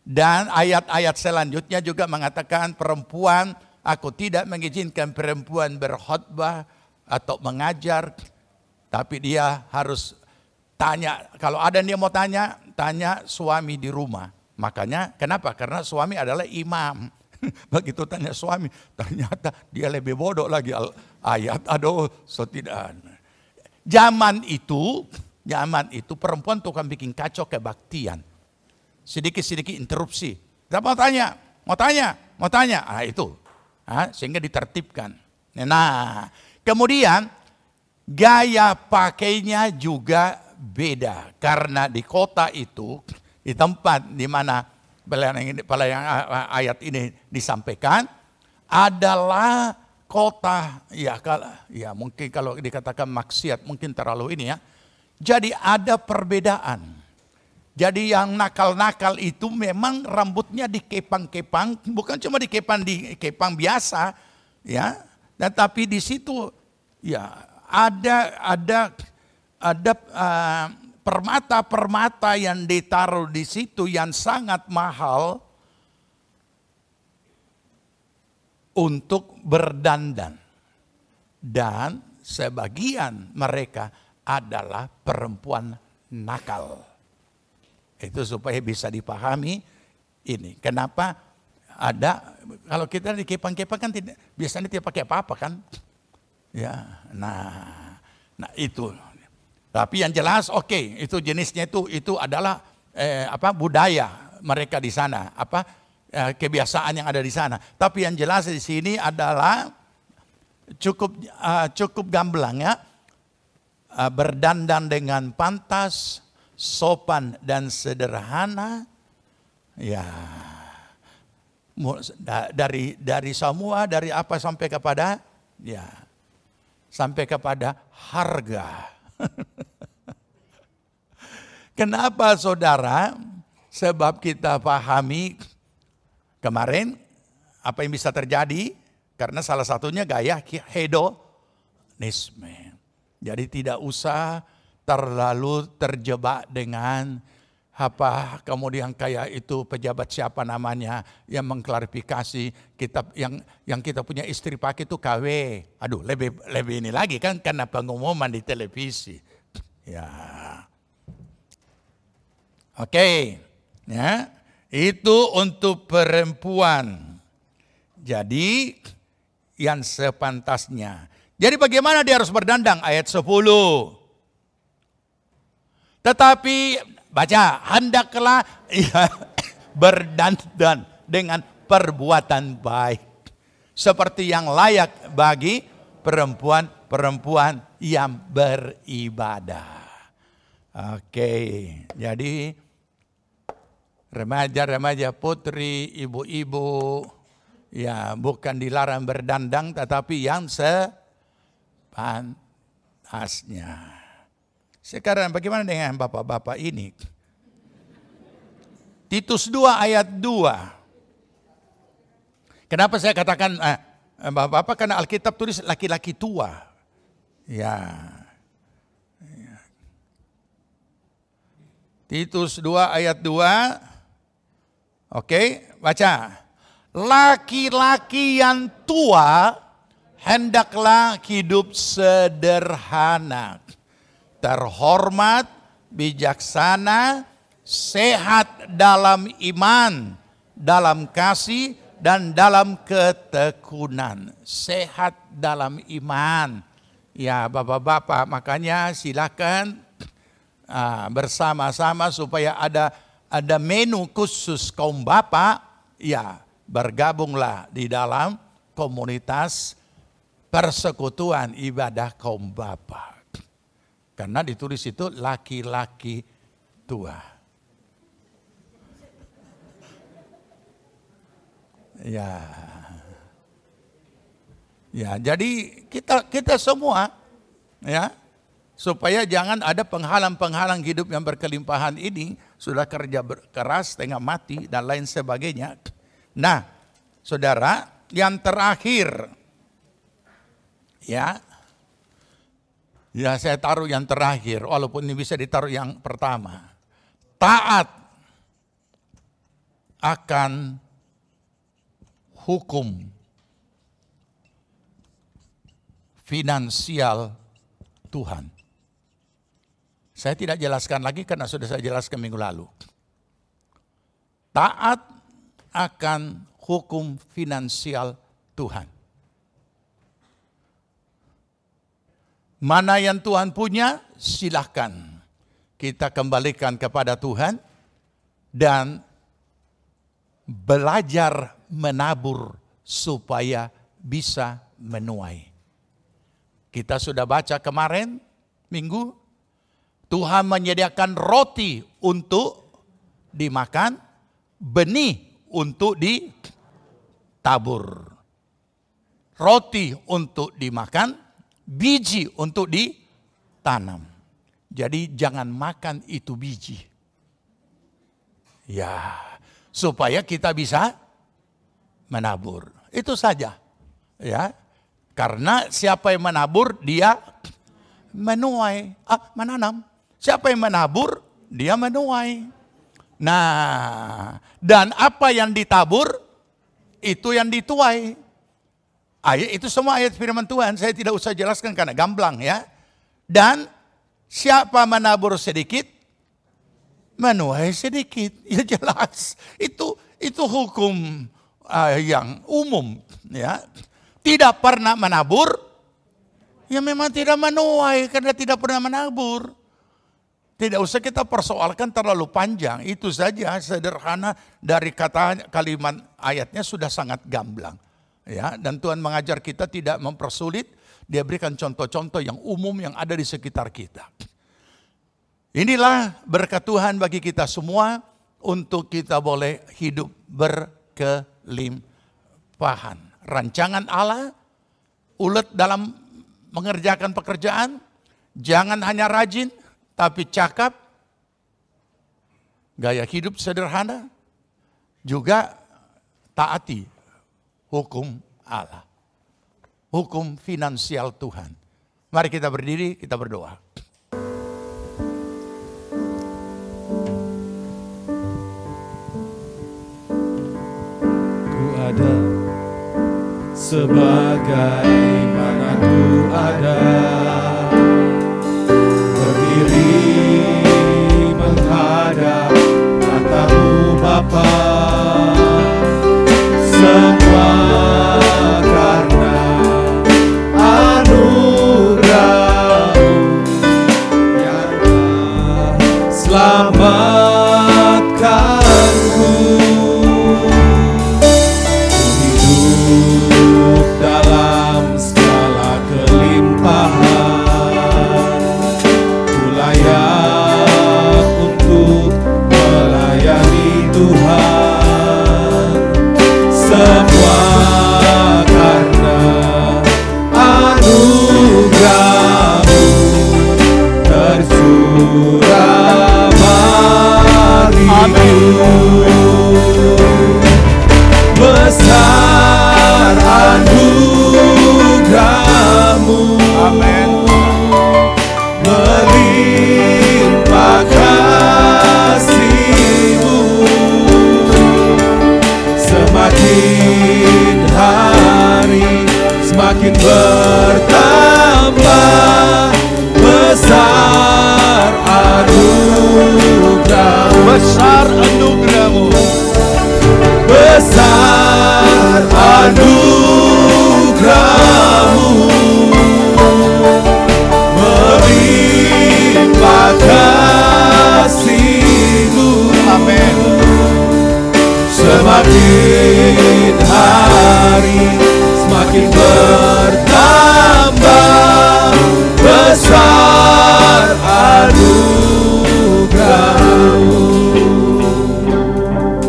Dan ayat-ayat selanjutnya juga mengatakan perempuan, aku tidak mengizinkan perempuan berkhotbah atau mengajar. Tapi dia harus tanya, kalau ada yang mau tanya, tanya suami di rumah. Makanya kenapa? Karena suami adalah imam. Begitu tanya suami, ternyata dia lebih bodoh lagi ayat. Aduh, so tidak. Zaman itu perempuan tukang bikin kacau kebaktian. Sedikit-sedikit interupsi. Kita mau tanya. Ah, itu. Sehingga ditertibkan. Nah, kemudian gaya pakainya juga beda. Karena di kota itu, di tempat di mana ayat ini disampaikan, adalah kota, ya mungkin kalau dikatakan maksiat, mungkin terlalu ini ya. Jadi ada perbedaan. Jadi yang nakal-nakal itu memang rambutnya dikepang-kepang, bukan cuma dikepang biasa, ya. Tetapi di situ Ya, ada permata-permata yang ditaruh di situ yang sangat mahal untuk berdandan. Dan sebagian mereka adalah perempuan nakal. Itu supaya bisa dipahami ini. Kenapa ada, kalau kita di kepang-kepang kan biasanya tidak pakai apa-apa kan. Ya, nah itu. Tapi yang jelas itu jenisnya itu adalah budaya mereka di sana, kebiasaan yang ada di sana. Tapi yang jelas di sini adalah cukup gamblang ya, berdandan dengan pantas, sopan dan sederhana. Ya, dari semua, dari apa sampai kepada sampai kepada harga. Kenapa saudara? Sebab kita pahami kemarin apa yang bisa terjadi karena salah satunya gaya hedonisme. Jadi tidak usah terlalu terjebak dengan kemudian kayak itu pejabat siapa namanya yang mengklarifikasi kitab yang kita punya istri pakai itu KW. Aduh, lebih ini lagi kan karena pengumuman di televisi. Ya. Oke. Ya. Itu untuk perempuan. Jadi yang sepantasnya. Jadi bagaimana dia harus berdandang? Ayat 10. Tetapi baca, hendaklah berdandan dengan perbuatan baik. Seperti yang layak bagi perempuan-perempuan yang beribadah. Oke, jadi remaja-remaja putri, ibu-ibu, ya bukan dilarang berdandang tetapi yang sepantasnya. Sekarang bagaimana dengan bapak-bapak ini? Titus 2 ayat 2. Kenapa saya katakan bapak-bapak? Karena Alkitab tulis laki-laki tua. Ya. Titus 2 ayat 2. Oke, baca. Laki-laki yang tua hendaklah hidup sederhana, terhormat, bijaksana, sehat dalam iman, dalam kasih, dan dalam ketekunan. Sehat dalam iman. Ya bapak-bapak, makanya silakan bersama-sama supaya ada menu khusus kaum bapak. Ya, bergabunglah di dalam komunitas persekutuan ibadah kaum bapak. Karena ditulis itu laki-laki tua. Ya. Ya, jadi kita semua ya, supaya jangan ada penghalang-penghalang hidup yang berkelimpahan ini, sudah kerja keras tengah mati dan lain sebagainya. Nah, saudara, yang terakhir ya saya taruh yang terakhir, walaupun ini bisa ditaruh yang pertama. Taat akan hukum finansial Tuhan. Saya tidak jelaskan lagi karena sudah saya jelaskan minggu lalu. Taat akan hukum finansial Tuhan. Mana yang Tuhan punya, silahkan kita kembalikan kepada Tuhan dan belajar menabur supaya bisa menuai. Kita sudah baca kemarin minggu, Tuhan menyediakan roti untuk dimakan, benih untuk ditabur. Roti untuk dimakan, biji untuk ditanam. Jadi jangan makan itu biji. Ya, supaya kita bisa menabur. Itu saja. Ya. Karena siapa yang menabur, dia menuai. Menanam. Siapa yang menabur, dia menuai. Nah, dan apa yang ditabur, itu yang dituai. Itu semua ayat firman Tuhan, saya tidak usah jelaskan karena gamblang ya. Dan siapa menabur sedikit, menuai sedikit. Ya jelas, itu hukum yang umum ya. Tidak pernah menabur, ya memang tidak menuai karena tidak pernah menabur. Tidak usah kita persoalkan terlalu panjang, itu saja sederhana dari kata kalimat ayatnya sudah sangat gamblang. Ya, dan Tuhan mengajar kita tidak mempersulit, Dia berikan contoh-contoh yang umum yang ada di sekitar kita. Inilah berkat Tuhan bagi kita semua untuk kita boleh hidup berkelimpahan. Rancangan Allah, ulet dalam mengerjakan pekerjaan, jangan hanya rajin, tapi cakap, gaya hidup sederhana, juga taati hukum Allah. Hukum finansial Tuhan. Mari kita berdiri, kita berdoa. Ku ada sebagaimana ku ada, berdiri menghadap katamu Bapa, semua karena anugerah-Mu yang telah selamatkanku. Hidup dalam segala kelimpahan, ku layak untuk melayani Tuhan. Semua karena anugerah-Mu tercurah bagiku. Besar anugerah-Mu, amin. Melimpah kasih-Mu, semakin hari semakin bertambah. Besar anugerah-Mu, besar anugerah-Mu, besar anugerah-Mu, melimpah kasih-Mu, amin. Semakin hari semakin bertambah. Besar anugerah-Mu.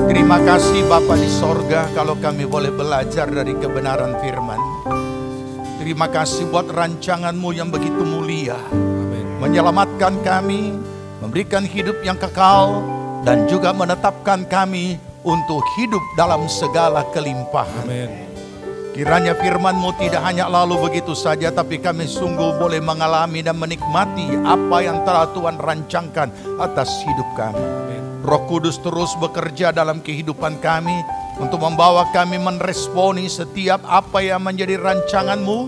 Terima kasih Bapa di sorga kalau kami boleh belajar dari kebenaran firman. Terima kasih buat rancangan-Mu yang begitu mulia. Menyelamatkan kami, memberikan hidup yang kekal, dan juga menetapkan kami untuk hidup dalam segala kelimpahan. Amin. Kiranya firman-Mu tidak hanya lalu begitu saja, tapi kami sungguh boleh mengalami dan menikmati apa yang telah Tuhan rancangkan atas hidup kami. Roh Kudus terus bekerja dalam kehidupan kami untuk membawa kami meresponi setiap apa yang menjadi rancangan-Mu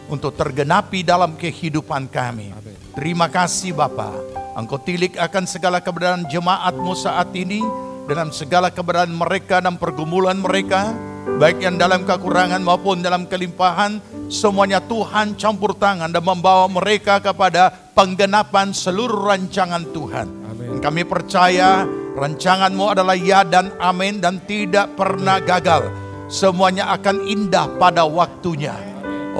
untuk tergenapi dalam kehidupan kami. Terima kasih Bapa. Engkau tilik akan segala keberadaan jemaat-Mu saat ini, dalam segala keberadaan mereka dan pergumulan mereka, baik yang dalam kekurangan maupun dalam kelimpahan. Semuanya Tuhan campur tangan dan membawa mereka kepada penggenapan seluruh rancangan Tuhan. Amin. Kami percaya rancangan-Mu adalah ya dan amin dan tidak pernah gagal. Semuanya akan indah pada waktunya.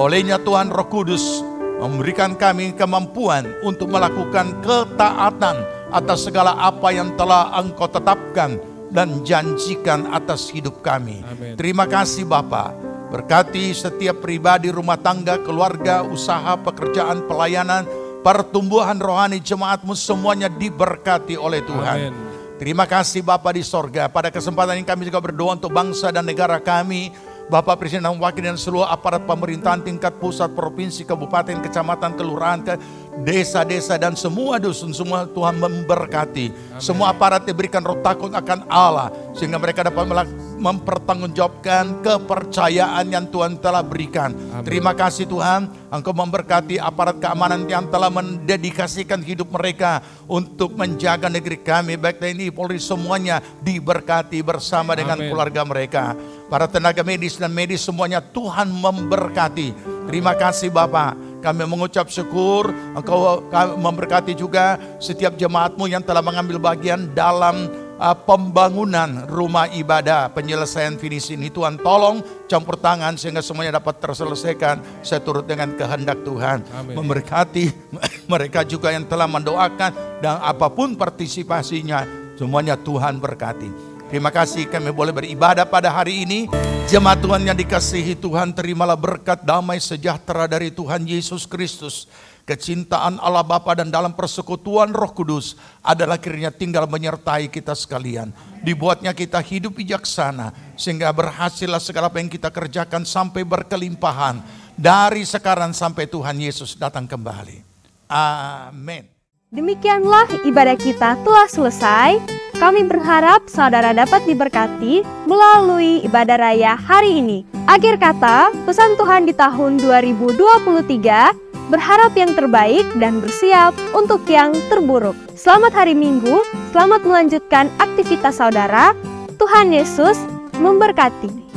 Olehnya Tuhan Roh Kudus memberikan kami kemampuan untuk melakukan ketaatan atas segala apa yang telah Engkau tetapkan dan janjikan atas hidup kami. Amin. Terima kasih Bapa. Berkati setiap pribadi, rumah tangga, keluarga, usaha, pekerjaan, pelayanan, pertumbuhan rohani jemaat-Mu semuanya diberkati oleh Tuhan. Amin. Terima kasih Bapa di sorga. Pada kesempatan ini kami juga berdoa untuk bangsa dan negara kami. Bapak Presiden dan Wakil dan seluruh aparat pemerintahan tingkat pusat, provinsi, kabupaten, kecamatan, kelurahan, desa-desa dan semua dusun, semua Tuhan memberkati. Semua aparat diberikan roh takut akan Allah sehingga mereka dapat mempertanggungjawabkan kepercayaan yang Tuhan telah berikan. Terima kasih Tuhan, Engkau memberkati aparat keamanan yang telah mendedikasikan hidup mereka untuk menjaga negeri kami, baik TNI, Polri, semuanya diberkati bersama dengan keluarga mereka. Para tenaga medis dan medis semuanya Tuhan memberkati. Terima kasih Bapak. Kami mengucap syukur Engkau memberkati juga setiap jemaat-Mu yang telah mengambil bagian dalam pembangunan rumah ibadah, penyelesaian finish ini. Tuhan tolong campur tangan sehingga semuanya dapat terselesaikan seturut dengan kehendak Tuhan. Amin. Memberkati mereka juga yang telah mendoakan dan apapun partisipasinya, semuanya Tuhan berkati. Terima kasih kami boleh beribadah pada hari ini. Jemaat Tuhan yang dikasihi Tuhan, terimalah berkat damai sejahtera dari Tuhan Yesus Kristus. Kecintaan Allah Bapa dan dalam persekutuan Roh Kudus adalah kiranya tinggal menyertai kita sekalian. Dibuatnya kita hidup bijaksana sehingga berhasillah segala apa yang kita kerjakan sampai berkelimpahan. Dari sekarang sampai Tuhan Yesus datang kembali. Amin. Demikianlah ibadah kita telah selesai. Kami berharap saudara dapat diberkati melalui ibadah raya hari ini. Akhir kata, pesan Tuhan di tahun 2023, berharap yang terbaik dan bersiap untuk yang terburuk. Selamat hari Minggu, selamat melanjutkan aktivitas saudara. Tuhan Yesus memberkati.